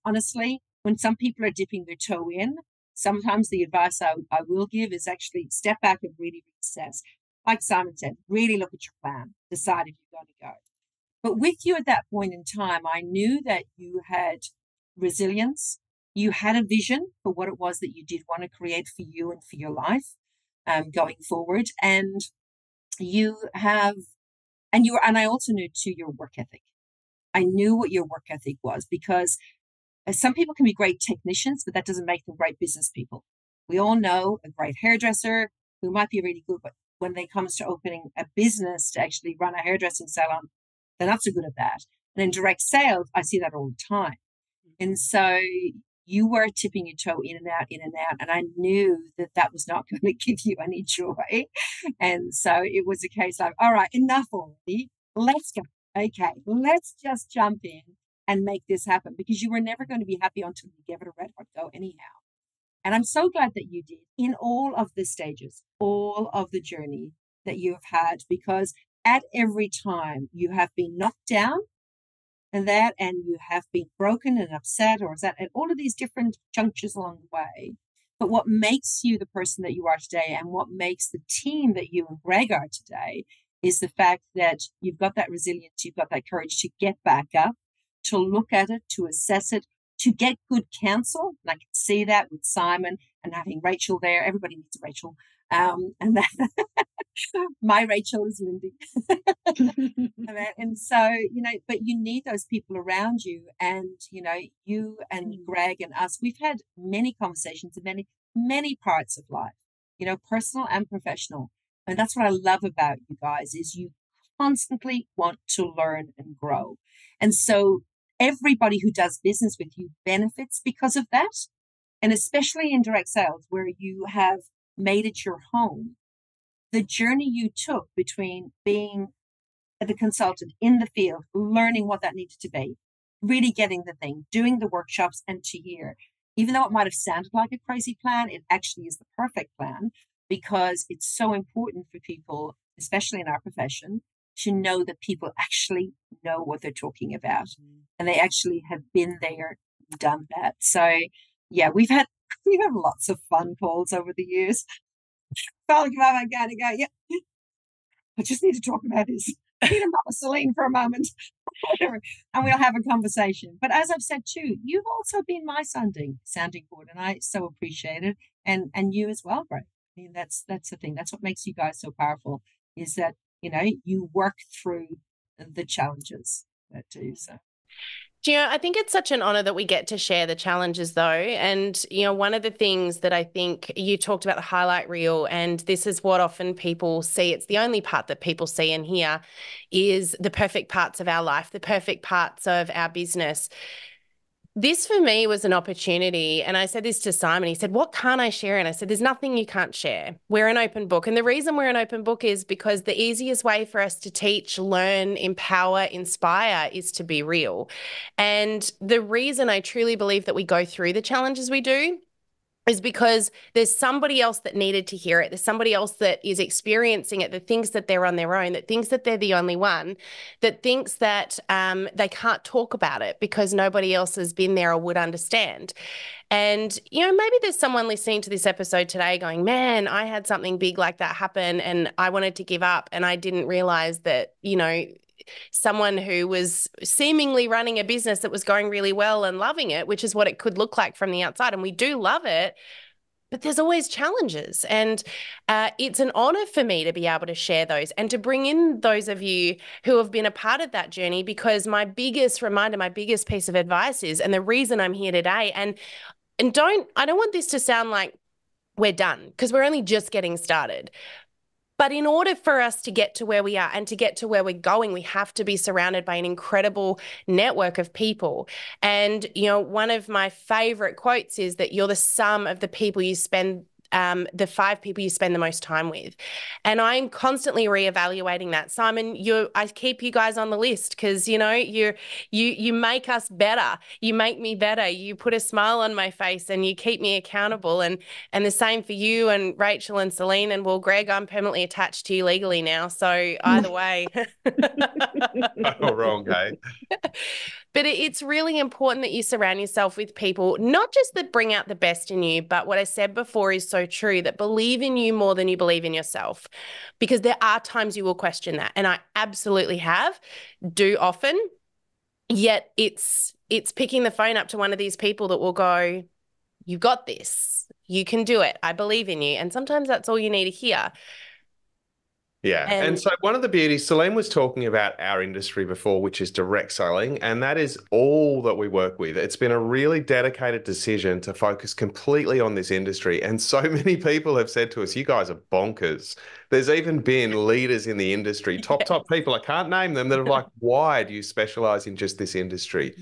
honestly, when some people are dipping their toe in, sometimes the advice I will give is actually step back and really reassess. Like Simon said, really look at your plan, decide if you're going to go. But with you at that point in time, I knew that you had resilience. You had a vision for what it was that you did want to create for you and for your life going forward. And I also knew too your work ethic. I knew what your work ethic was, because some people can be great technicians, but that doesn't make them great business people. We all know a great hairdresser who might be really good, but when it comes to opening a business to actually run a hairdressing salon, they're not so good at that. And in direct sales, I see that all the time. And so you were tipping your toe in and out. And I knew that was not going to give you any joy. And so it was a case of, all right, enough already. Let's go. Okay, let's just jump in and make this happen, because you were never going to be happy until you gave it a red hot go anyhow. And I'm so glad that you did in all of the stages, all of the journey that you have had, because at every time you have been knocked down and you have been broken and upset at all of these different junctures along the way. But what makes you the person that you are today, and what makes the team that you and Greg are today, is the fact that you've got that resilience, you've got that courage to get back up, to look at it, to assess it, to get good counsel. And I can see that with Simon and having Rachel there. Everybody needs a Rachel. And that my Rachel is Lindy. And so, but you need those people around you. And, you and Greg and us, we've had many conversations in many, many parts of life, personal and professional. And that's what I love about you guys, is you constantly want to learn and grow. And so everybody who does business with you benefits because of that. And especially in direct sales, where you have made it your home, the journey you took between being the consultant in the field, learning what that needed to be, really getting the thing, doing the workshops, and to here, even though it might have sounded like a crazy plan, it actually is the perfect plan, because it's so important for people, especially in our profession, to know that people actually know what they're talking about, and they actually have been there, done that. So yeah, we've had lots of fun calls over the years. Felt like I'm going to go, yeah, I just need to talk about this. I need a Mama Celine for a moment, whatever, and we'll have a conversation. But as I've said too, you've also been my sounding board, and I so appreciate it, and you as well, Greg. I mean, that's the thing. That's what makes you guys so powerful, is that you work through the challenges that do so. I think it's such an honor that we get to share the challenges, though. And, one of the things that I think you talked about, the highlight reel, and this is what often people see. It's the only part that people see and hear, is the perfect parts of our life, the perfect parts of our business. This for me was an opportunity, and I said this to Simon. He said, "What can't I share?" And I said, "There's nothing you can't share. We're an open book." And the reason we're an open book is because the easiest way for us to teach, learn, empower, inspire is to be real. And the reason I truly believe that we go through the challenges we do is because there's somebody else that needed to hear it. There's somebody else that is experiencing it, that thinks that they're on their own, that thinks that they're the only one, that thinks that they can't talk about it because nobody else has been there or would understand. And, maybe there's someone listening to this episode today going, man, I had something big like that happen and I wanted to give up, and I didn't realize that, someone who was seemingly running a business that was going really well and loving it, which is what it could look like from the outside. And we do love it, but there's always challenges. And it's an honor for me to be able to share those and to bring in those of you who have been a part of that journey, because my biggest reminder, my biggest piece of advice is, and the reason I'm here today, and I don't want this to sound like we're done, because we're only just getting started. But in order for us to get to where we are and to get to where we're going, we have to be surrounded by an incredible network of people. And, you know, one of my favorite quotes is that you're the sum of the people you spend the 5 people you spend the most time with. And I'm constantly reevaluating that. Simon, I keep you guys on the list because, you know, you make us better. You make me better. You put a smile on my face and you keep me accountable. And the same for you and Rachel and Celine. And well, Greg, I'm permanently attached to you legally now. So either way. Oh, wrong, hey? But it's really important that you surround yourself with people, not just that bring out the best in you, but what I said before is so true, that believe in you more than you believe in yourself. Because there are times you will question that. And I absolutely do often. Yet it's picking the phone up to one of these people that will go, you got this. You can do it. I believe in you. And sometimes that's all you need to hear. Yeah. And so one of the beauties, Celine was talking about our industry before, which is direct selling, and that is all that we work with. It's been a really dedicated decision to focus completely on this industry. And so many people have said to us, you guys are bonkers. There's even been leaders in the industry, top people, I can't name them, that are like, why do you specialize in just this industry?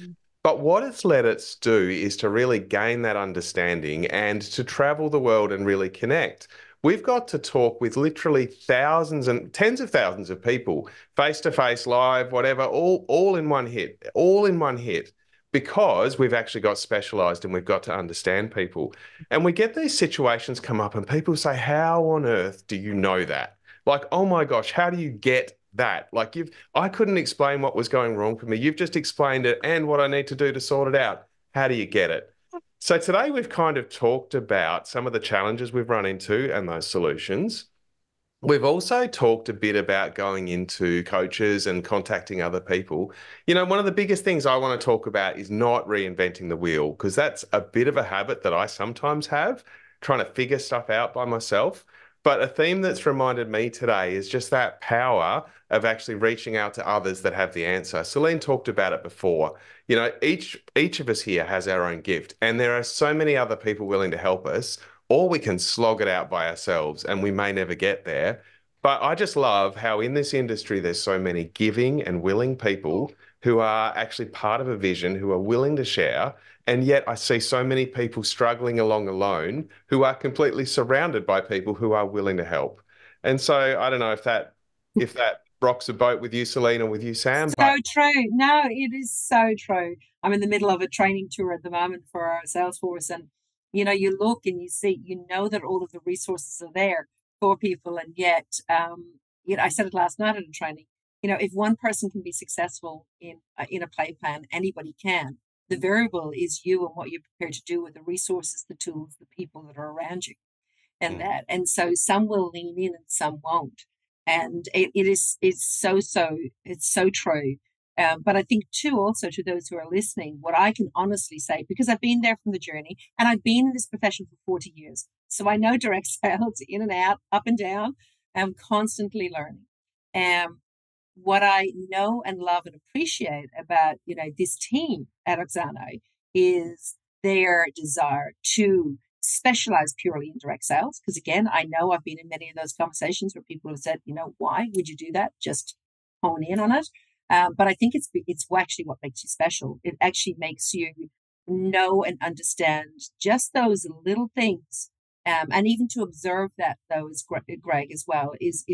But what it's let us do is to really gain that understanding and to travel the world and really connect. We've got to talk with literally thousands and tens of thousands of people, face to face, live, whatever, all in one hit, because we've actually got specialized and we've got to understand people. And we get these situations come up and people say, how on earth do you know that? Like, oh my gosh, how do you get that? Like, I couldn't explain what was going wrong for me. You've just explained it and what I need to do to sort it out. How do you get it? So today we've kind of talked about some of the challenges we've run into and those solutions. We've also talked a bit about going into coaches and contacting other people. You know, one of the biggest things I want to talk about is not reinventing the wheel, because that's a bit of a habit that I sometimes have, trying to figure stuff out by myself. But a theme that's reminded me today is just that power of actually reaching out to others that have the answer. Celine talked about it before. You know, each of us here has our own gift, and there are so many other people willing to help us, or we can slog it out by ourselves and we may never get there. But I just love how in this industry, there's so many giving and willing people who are actually part of a vision, who are willing to share. And yet I see so many people struggling along alone who are completely surrounded by people who are willing to help. And so I don't know if that rocks a boat with you, Celine, or with you, Sam. So true. No, it is so true. I'm in the middle of a training tour at the moment for our sales force, and you know, you look and you see, you know, that all of the resources are there for people, and yet, you know, I said it last night at a training. You know, if one person can be successful in a play plan, anybody can. The variable is you and what you're prepared to do with the resources, the tools, the people that are around you, and so some will lean in and some won't, and it's so true. But I think too, also to those who are listening, what I can honestly say, because I've been there from the journey and I've been in this profession for 40 years, so I know direct sales in and out, up and down. I'm constantly learning. What I know and love and appreciate about, you know, this team at Auxano is their desire to specialize purely in direct sales. Because again, I know I've been in many of those conversations where people have said, you know, why would you do that? Just hone in on it. But I think it's actually what makes you special. It actually makes you know and understand just those little things, and even to observe that, though, as Greg as well, is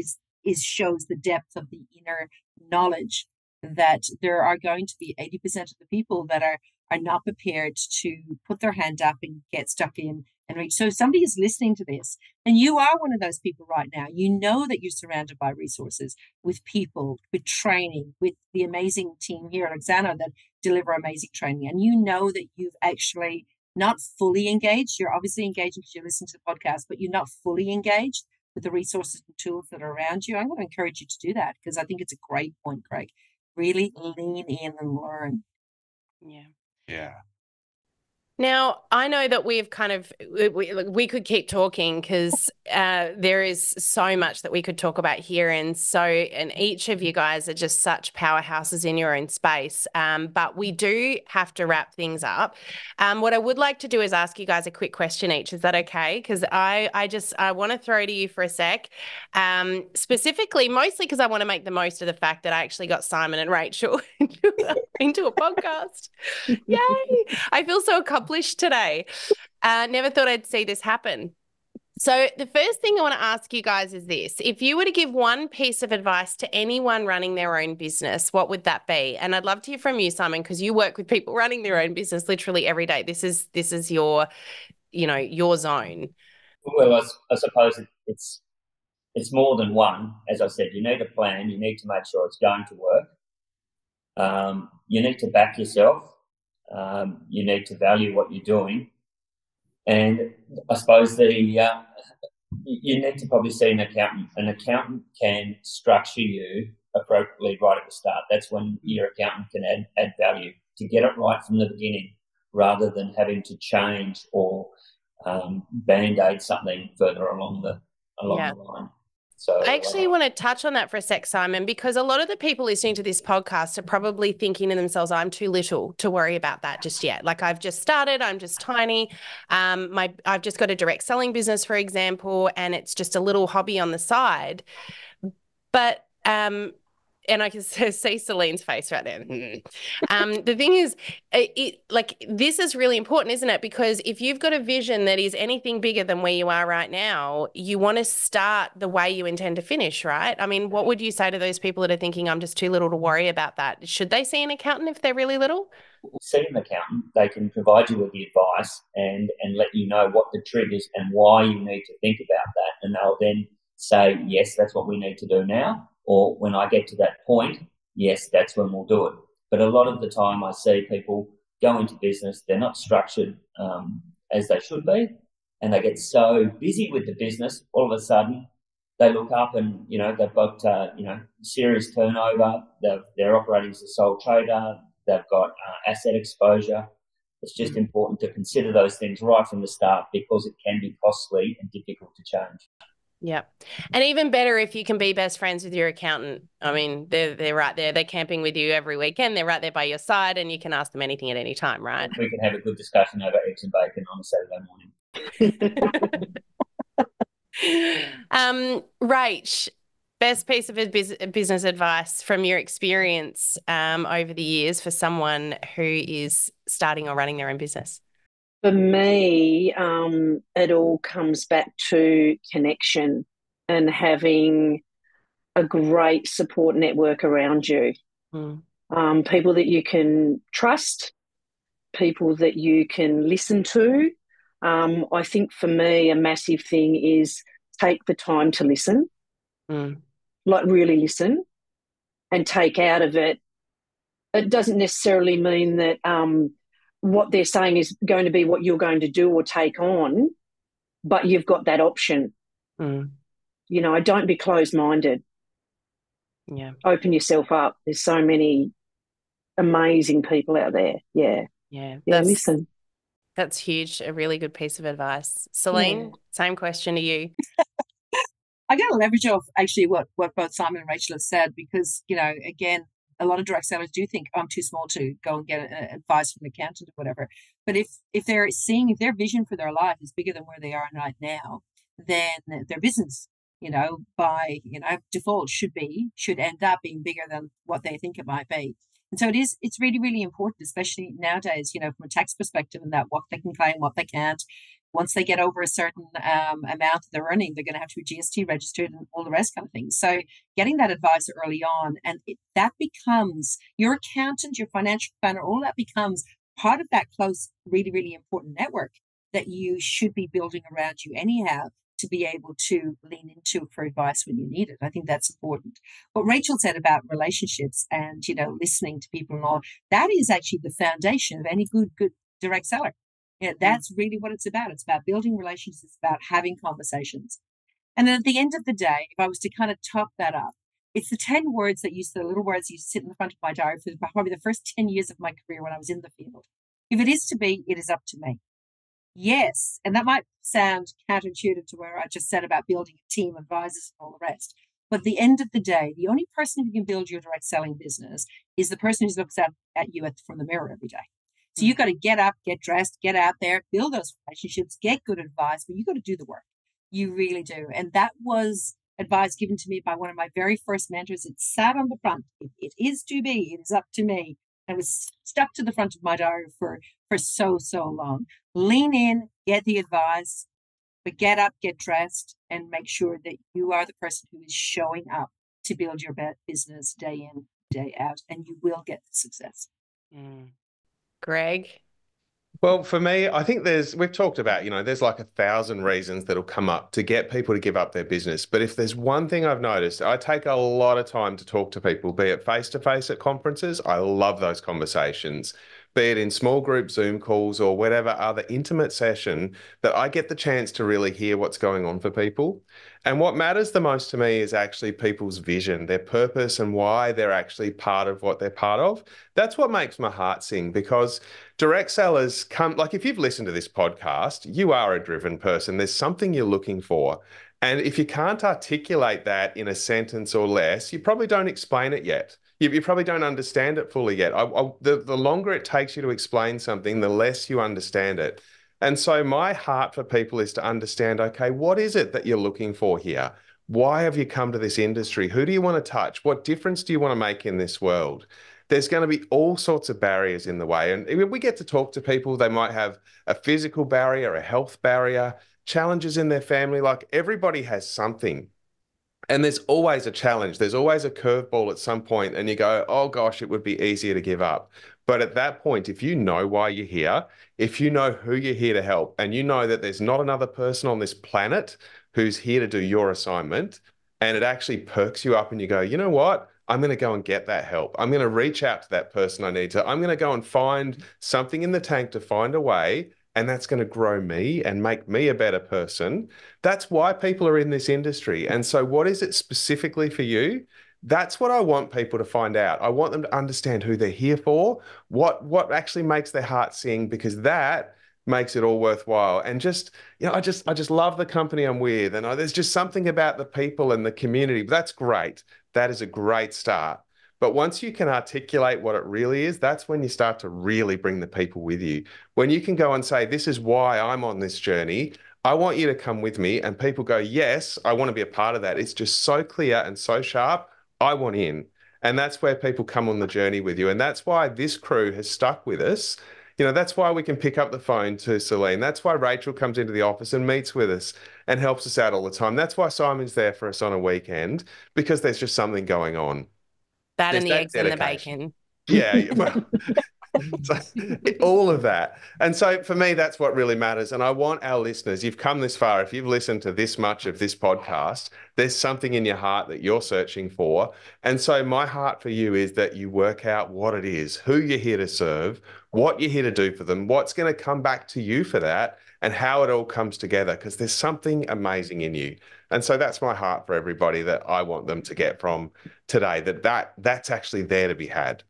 shows the depth of the inner knowledge that there are going to be 80% of the people that are not prepared to put their hand up and get stuck in and reach. So if somebody is listening to this and you are one of those people right now, you know that you're surrounded by resources, with people, with training, with the amazing team here at Auxano that deliver amazing training. And you know that you've actually not fully engaged. You're obviously engaging because you listen to the podcast, but you're not fully engaged with the resources and tools that are around you. I'm going to encourage you to do that because I think it's a great point, Greg. Really lean in and learn. Yeah. Yeah. Now, I know that we've kind of, we could keep talking because there is so much that we could talk about here. And each of you guys are just such powerhouses in your own space. But we do have to wrap things up. What I would like to do is ask you guys a quick question each. Is that okay? Because I want to throw to you for a sec. Specifically, mostly because I want to make the most of the fact that I actually got Simon and Rachel into a podcast. Yay! I feel so accomplished today. Never thought I'd see this happen. So the first thing I want to ask you guys is this. If you were to give one piece of advice to anyone running their own business, what would that be? And I'd love to hear from you, Simon, because you work with people running their own business literally every day. This is your, your zone. Well, I suppose it's more than one. As I said, you need a plan. You need to make sure it's going to work. You need to back yourself. You need to value what you're doing. And I suppose you need to probably see an accountant. An accountant can structure you appropriately right at the start. That's when your accountant can add value to get it right from the beginning, rather than having to change or band-aid something further along the line. So I actually want to touch on that for a sec, Simon, because a lot of the people listening to this podcast are probably thinking to themselves, I'm too little to worry about that just yet. Like, I've just started, I'm just tiny. I've just got a direct selling business, for example, and it's just a little hobby on the side. But and I can see Celine's face right there. The thing is, this is really important, isn't it? Because if you've got a vision that is anything bigger than where you are right now, you want to start the way you intend to finish, right? I mean, what would you say to those people that are thinking, I'm just too little to worry about that? Should they see an accountant if they're really little? See an accountant. They can provide you with the advice and let you know what the triggers and why you need to think about that. And they'll then say, yes, that's what we need to do now. Or when I get to that point, yes, that's when we'll do it. But a lot of the time I see people go into business, they're not structured as they should be, and they get so busy with the business, all of a sudden they look up and, they've got, serious turnover, they're operating as a sole trader, they've got asset exposure. It's just important to consider those things right from the start, because it can be costly and difficult to change. Yeah. And even better if you can be best friends with your accountant. I mean, they're right there. They're camping with you every weekend. They're right there by your side, and you can ask them anything at any time, right? We can have a good discussion over eggs and bacon on a Saturday morning. Rach, best piece of business advice from your experience over the years for someone who is starting or running their own business? For me, it all comes back to connection and having a great support network around you. People that you can trust, people that you can listen to. I think for me, a massive thing is take the time to listen, like really listen, and take out of it. It doesn't necessarily mean that what they're saying is going to be what you're going to do or take on, but you've got that option. Don't be closed-minded. Yeah. Open yourself up. There's so many amazing people out there. Yeah. Listen. That's huge. A really good piece of advice. Celine, same question to you. I got to leverage off actually what both Simon and Rachel have said, because, again, a lot of direct sellers do think I'm too small to go and get advice from an accountant or whatever. But if their vision for their life is bigger than where they are right now, then their business, by default should end up being bigger than what they think it might be. And so it's really, really important, especially nowadays, from a tax perspective, and that what they can claim, what they can't. Once they get over a certain amount that they're earning, they're going to have to be GST registered and all the rest kind of things. So getting that advice early on, and that becomes your accountant, your financial planner, all that becomes part of that close, really, really important network that you should be building around you anyhow, to be able to lean into for advice when you need it. I think that's important. What Rachel said about relationships and, listening to people and all, that is actually the foundation of any good direct seller. Yeah, that's really what it's about. It's about building relationships. It's about having conversations. And then at the end of the day, if I was to kind of top that up, it's the 10 words the little words that used to sit in the front of my diary for probably the first 10 years of my career when I was in the field. If it is to be, it is up to me. Yes, and that might sound counterintuitive to where I just said about building a team of advisors and all the rest. But at the end of the day, the only person who can build your direct selling business is the person who looks at you from the mirror every day. So you've got to get up, get dressed, get out there, build those relationships, get good advice, but you've got to do the work. You really do. And that was advice given to me by one of my very first mentors. It sat on the front. It is to be. It is up to me. And it was stuck to the front of my diary for so long. Lean in, get the advice, but get up, get dressed, and make sure that you are the person who is showing up to build your business day in, day out, and you will get the success. Greg? Well, for me, I think we've talked about, there's like 1,000 reasons that'll come up to get people to give up their business. But if there's one thing I've noticed, I take a lot of time to talk to people, be it face-to-face at conferences. I love those conversations, be it in small group Zoom calls or whatever other intimate session, that I get the chance to really hear what's going on for people. And what matters the most to me is actually people's vision, their purpose, and why they're actually part of what they're part of. That's what makes my heart sing, because direct sellers like if you've listened to this podcast, you are a driven person. There's something you're looking for. And if you can't articulate that in a sentence or less, you probably don't explain it yet. You probably don't understand it fully yet. The longer it takes you to explain something, the less you understand it. And so my heart for people is to understand, okay, what is it that you're looking for here? Why have you come to this industry? Who do you want to touch? What difference do you want to make in this world? There's going to be all sorts of barriers in the way. And if we get to talk to people, they might have a physical barrier, a health barrier, challenges in their family. Like, everybody has something. And there's always a challenge. There's always a curveball at some point, and you go, oh gosh, it would be easier to give up. But at that point, if you know why you're here, if you know who you're here to help, and you know that there's not another person on this planet who's here to do your assignment, and it actually perks you up and you go, you know what? I'm going to go and get that help. I'm going to reach out to that person I need to. I'm going to go and find something in the tank to find a way, and that's going to grow me and make me a better person. That's why people are in this industry. And so what is it specifically for you? That's what I want people to find out. I want them to understand who they're here for, what actually makes their heart sing, because that makes it all worthwhile. And just, I just love the company I'm with. And there's just something about the people and the community. That's great. That is a great start. But once you can articulate what it really is, that's when you start to really bring the people with you. When you can go and say, this is why I'm on this journey. I want you to come with me. And people go, yes, I want to be a part of that. It's just so clear and so sharp. I want in. And that's where people come on the journey with you. And that's why this crew has stuck with us. That's why we can pick up the phone to Celine. That's why Rachel comes into the office and meets with us and helps us out all the time. That's why Simon's there for us on a weekend, because there's just something going on. That and the eggs and the bacon. Yeah. Well, all of that. And so for me, that's what really matters. And I want our listeners, you've come this far, if you've listened to this much of this podcast, there's something in your heart that you're searching for. And so my heart for you is that you work out what it is, who you're here to serve, what you're here to do for them, what's going to come back to you for that, and how it all comes together, because there's something amazing in you. And so that's my heart for everybody, that I want them to get from today, that's actually there to be had.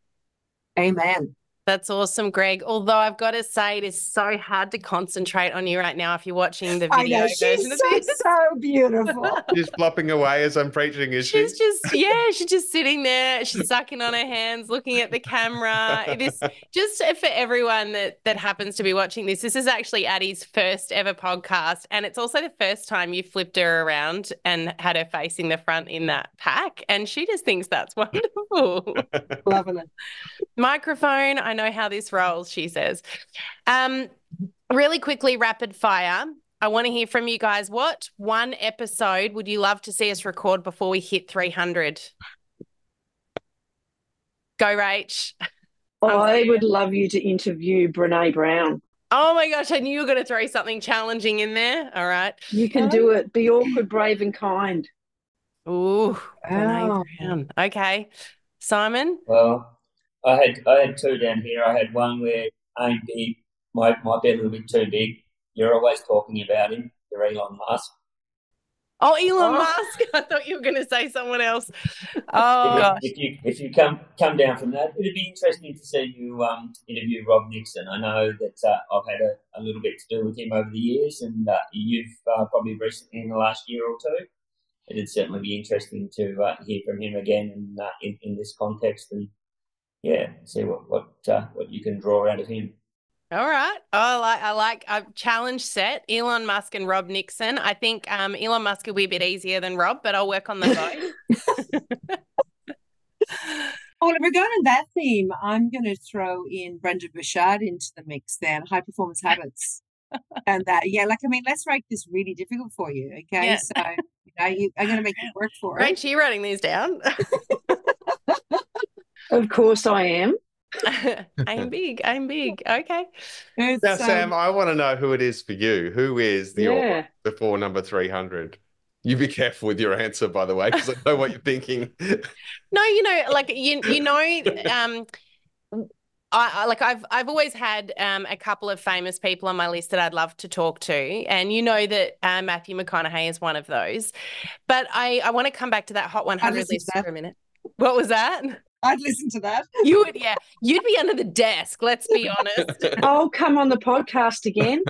Amen. That's awesome, Greg. Although I've got to say, it is so hard to concentrate on you right now if you're watching the video version of this. She's so beautiful. She's flopping away as I'm preaching, is she? She's just sitting there. She's sucking on her hands, looking at the camera. It is just for everyone that happens to be watching this. This is actually Addie's first ever podcast, and it's also the first time you flipped her around and had her face in the front in that pack, and she just thinks that's wonderful. Loving it. Microphone, I know how this rolls, she says. Really quickly, rapid fire. I want to hear from you guys. What one episode would you love to see us record before we hit 300? Go, Rach. I would love you to interview Brene Brown. Oh, my gosh. I knew you were going to throw something challenging in there. All right. You can do it. Be awkward, brave and kind. Ooh, Brene Brown. Okay. Simon? Well, I had two down here. I had one where aim big, might be a little bit too big. You're always talking about him. You're Elon Musk. Oh, Elon Oh. Musk. I thought you were going to say someone else. Oh, gosh. If you come down from that, it'd be interesting to see you interview Rob Nixon. I know that I've had a little bit to do with him over the years, and you've probably recently in the last year or two. It'd certainly be interesting to hear from him again in this context, and see what you can draw out of him. All right. Oh, I like a challenge set. Elon Musk and Rob Nixon. I think Elon Musk will be a bit easier than Rob, but I'll work on them both. Well, if we're going in that theme, I'm going to throw in Brendon Burchard into the mix then, High Performance Habits. And let's make this really difficult for you, okay? Yeah. So, I'm going to make it work for Rach, it. you writing these down? Of course I am. Aim big. Okay. Now, Sam, I want to know who it is for you. Who is your before number 300? You be careful with your answer, by the way, because I know what you're thinking. No, I've always had a couple of famous people on my list that I'd love to talk to, and you know that Matthew McConaughey is one of those. But I want to come back to that Hot 100 list for a minute. What was that? I'd listen to that. You would, yeah. You'd be under the desk, let's be honest. I'll come on the podcast again.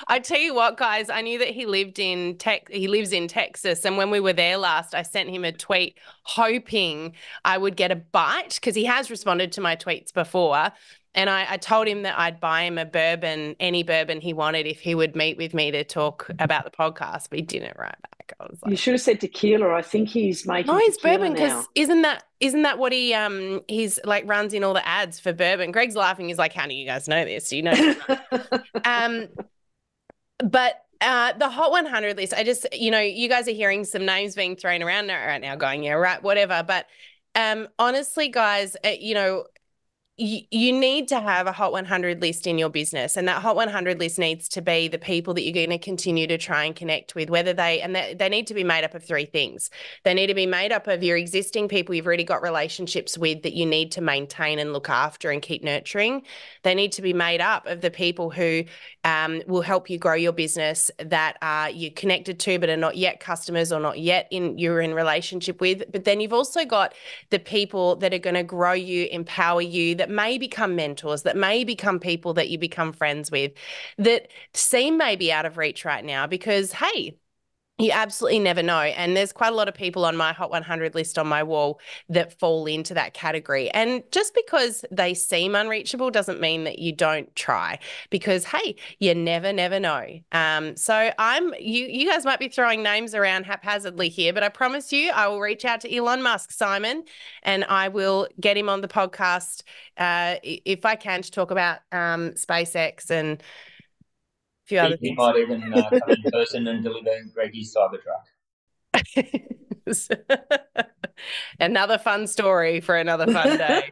I tell you what, guys, I knew that he lives in Texas, and when we were there last, I sent him a tweet hoping I would get a bite, because he has responded to my tweets before. And I told him that I'd buy him a bourbon, any bourbon he wanted, if he would meet with me to talk about the podcast, but he didn't write back. I was like, you should have said tequila. I think he's making he's tequila bourbon, now. because isn't that what he's like runs in all the ads for bourbon? Greg's laughing. He's like, how do you guys know this? Do you know? But the Hot 100 list, I just, you guys are hearing some names being thrown around right now going, yeah, right, whatever. But honestly, guys, you need to have a Hot 100 list in your business, and that Hot 100 list needs to be the people that you're going to continue to try and connect with, they need to be made up of three things. They need to be made up of your existing people you've already got relationships with that you need to maintain and look after and keep nurturing. They need to be made up of the people who will help you grow your business, that you're connected to but are not yet customers or not yet you're in relationship with. But then you've also got the people that are going to grow you, empower you, that may become mentors, that may become people that you become friends with, that seem maybe out of reach right now because, hey, you absolutely never know. And there's quite a lot of people on my Hot 100 list on my wall that fall into that category. And just because they seem unreachable doesn't mean that you don't try, because, hey, you never know. So you guys might be throwing names around haphazardly here, but I promise you I will reach out to Elon Musk, Simon, and I will get him on the podcast if I can, to talk about SpaceX and other he things. might even come in person and deliver Greggy's Cybertruck. Another fun story for another fun day.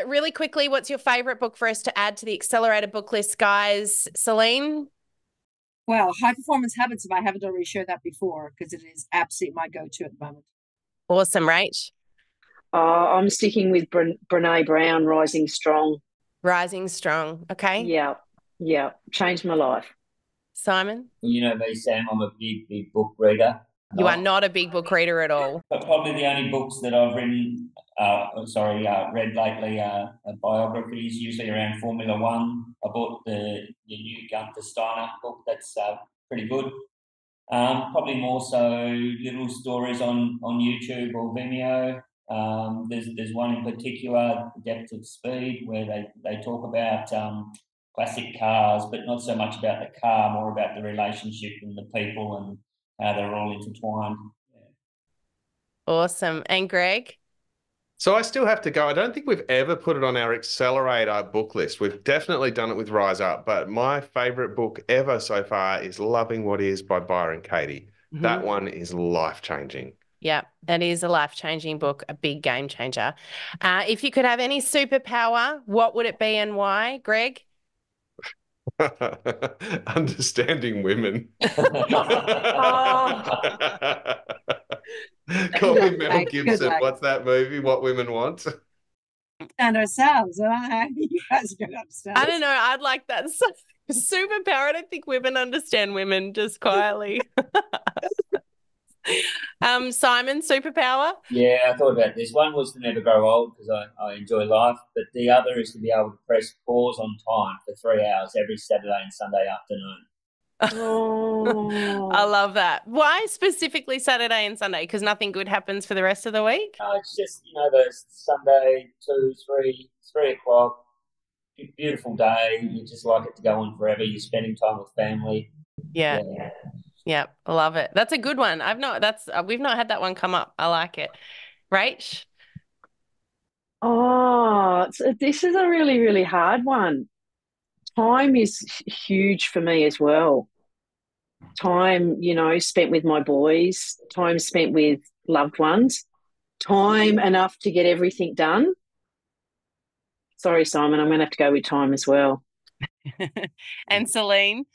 Really quickly, what's your favorite book for us to add to the accelerator book list, guys? Celine? Well, High Performance Habits, if I haven't already shared that before, because it is absolutely my go-to at the moment. Awesome, Rach? I'm sticking with Brene Brown, Rising Strong. Rising Strong, okay. Yeah, changed my life. Simon? You know me, Sam, I'm a big book reader. You are not a big book reader at all. But probably the only books that I've read lately are biographies, usually around Formula One. I bought the new Gunther Steiner book, that's pretty good. Probably more so little stories on YouTube or Vimeo. There's one in particular, Depth of Speed, where they talk about classic cars, but not so much about the car, more about the relationship and the people and how they're all intertwined. Yeah. Awesome. And Greg? So I still have to go. I don't think we've ever put it on our accelerator book list. We've definitely done it with Rise Up, but my favorite book ever so far is Loving What Is by Byron Katie. Mm-hmm. That one is life-changing. Yeah, that is a life-changing book, a big game changer. If you could have any superpower, what would it be and why, Greg? Understanding women. Oh. Call me Mel Gibson. What's that movie? What Women Want? And ourselves. You guys don't understand. I don't know. I'd like that. Superpower. I don't think women understand women, just quietly. Simon, superpower? Yeah, I thought about this. One was to never grow old because I enjoy life, but the other is to be able to press pause on time for 3 hours every Saturday and Sunday afternoon. I Oh, love that. Why specifically Saturday and Sunday? Because nothing good happens for the rest of the week? It's just, those Sunday, 3 o'clock, beautiful day. You just like it to go on forever. You're spending time with family. Yeah. Yeah. Yeah. I love it. That's a good one. We've not had that one come up. I like it. Rach? this is a really, really hard one. Time is huge for me as well. Time, spent with my boys, time spent with loved ones, time enough to get everything done. Sorry, Simon, I'm going to have to go with time as well. And Celine?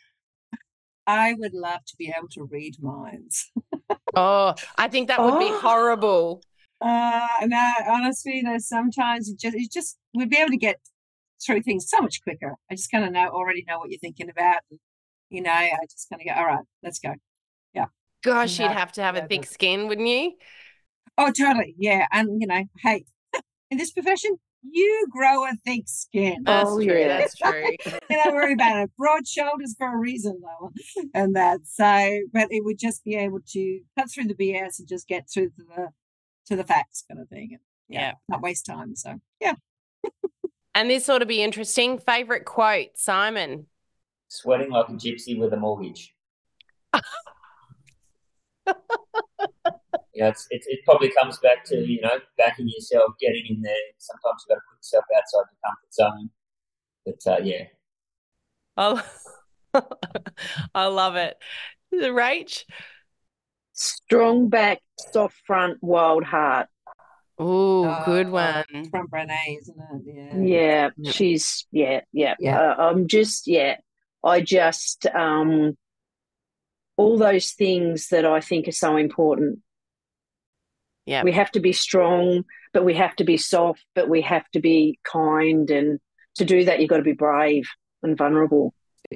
I would love to be able to read minds. Oh, I think that would be horrible. No, honestly, there's sometimes we'd be able to get through things so much quicker. I just kind of already know what you're thinking about. And, I just kind of go, all right, let's go. Yeah. Gosh, you'd have to have a thick skin, wouldn't you? Oh, totally. Yeah. And, hey, in this profession, you grow a thick skin. That's true. Yeah. That's true. Don't worry about it. Broad shoulders for a reason, though. And but it would just be able to cut through the BS and just get through to the facts kind of thing. Yeah. Not waste time. So, yeah. And this ought to be interesting. Favorite quote, Simon? Sweating like a gypsy with a mortgage. It probably comes back to, backing yourself, getting in there. Sometimes you've got to put yourself outside your comfort zone. But, yeah. I love it. Rach? Strong back, soft front, wild heart. Oh, good one. From Brene, isn't it? Yeah, she's, yeah. I just, all those things that I think are so important. Yeah. We have to be strong, but we have to be soft, but we have to be kind. And to do that, you've got to be brave and vulnerable.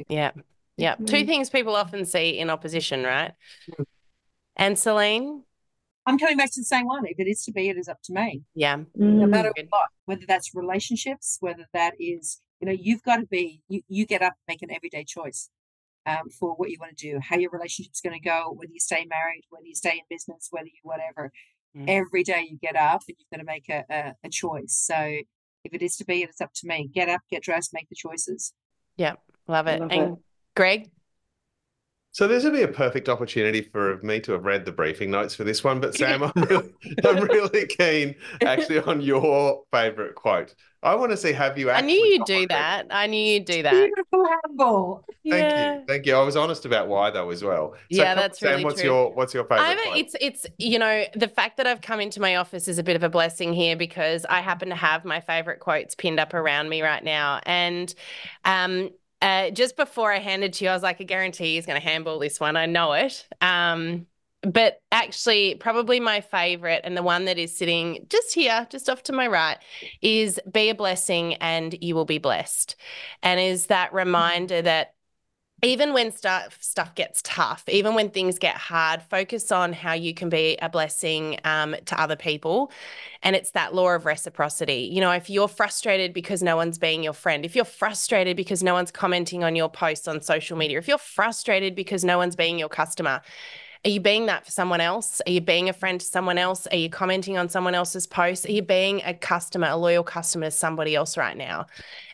Yeah. Yeah. Two things people often see in opposition, right? And Celine? I'm coming back to the same one. If it is to be, it is up to me. Yeah. No matter what, whether that's relationships, whether that is, you've got to be, you get up, make an everyday choice for what you want to do, how your relationship's going to go, whether you stay married, whether you stay in business, whether you whatever. Every day you get up and you've got to make a choice. So if it is to be, it's up to me. Get up, get dressed, make the choices. Yeah, love it. And Greg? So this would be a perfect opportunity for me to have read the briefing notes for this one. But Sam, I'm really keen actually on your favourite quote. I want to see, have you actually... I knew you'd do that. Beautiful humble. Thank you. I was honest about why though as well. So yeah, that's Sam, really true. What's your favourite quote? It's the fact that I've come into my office is a bit of a blessing here because I happen to have my favourite quotes pinned up around me right now. And just before I handed to you, I was like, I guarantee he's going to handball this one. I know it. But actually, probably my favorite and the one that is sitting just here, just off to my right, is be a blessing and you will be blessed. And is that reminder that even when stuff gets tough, even when things get hard, focus on how you can be a blessing to other people. And it's that law of reciprocity. If you're frustrated because no one's being your friend, if you're frustrated because no one's commenting on your posts on social media, if you're frustrated because no one's being your customer, are you being that for someone else? Are you being a friend to someone else? Are you commenting on someone else's posts? Are you being a customer, a loyal customer to somebody else right now?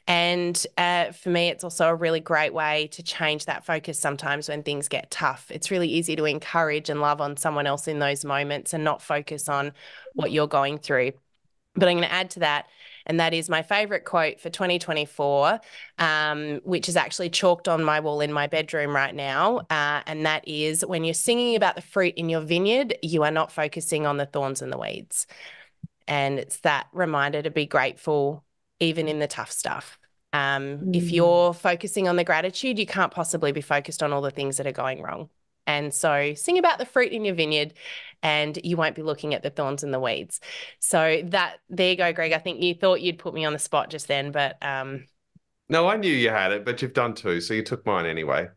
And for me, it's also a really great way to change that focus sometimes when things get tough. It's really easy to encourage and love on someone else in those moments and not focus on what you're going through. But I'm going to add to that, and that is my favourite quote for 2024, which is actually chalked on my wall in my bedroom right now, and that is, when you're singing about the fruit in your vineyard, you are not focusing on the thorns and the weeds. And it's that reminder to be grateful even in the tough stuff. If you're focusing on the gratitude, you can't possibly be focused on all the things that are going wrong. And so sing about the fruit in your vineyard and you won't be looking at the thorns and the weeds. So there you go, Greg. I think you thought you'd put me on the spot just then, but No, I knew you had it, but you've done two, so you took mine anyway.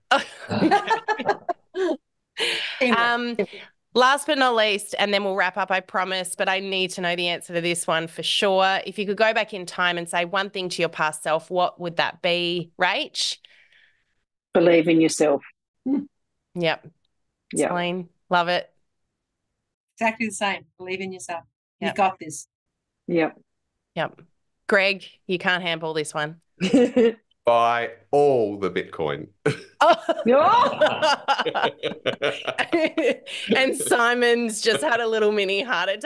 Um, last but not least, and then we'll wrap up, I promise, but I need to know the answer to this one for sure. If you could go back in time and say one thing to your past self, what would that be, Rach? Believe in yourself. Yep. Yep. Celine, love it. Exactly the same. Believe in yourself. Yep. You got this. Yep. Yep. Greg, you can't handle this one. Buy all the Bitcoin. And Simon's just had a little mini heart attack.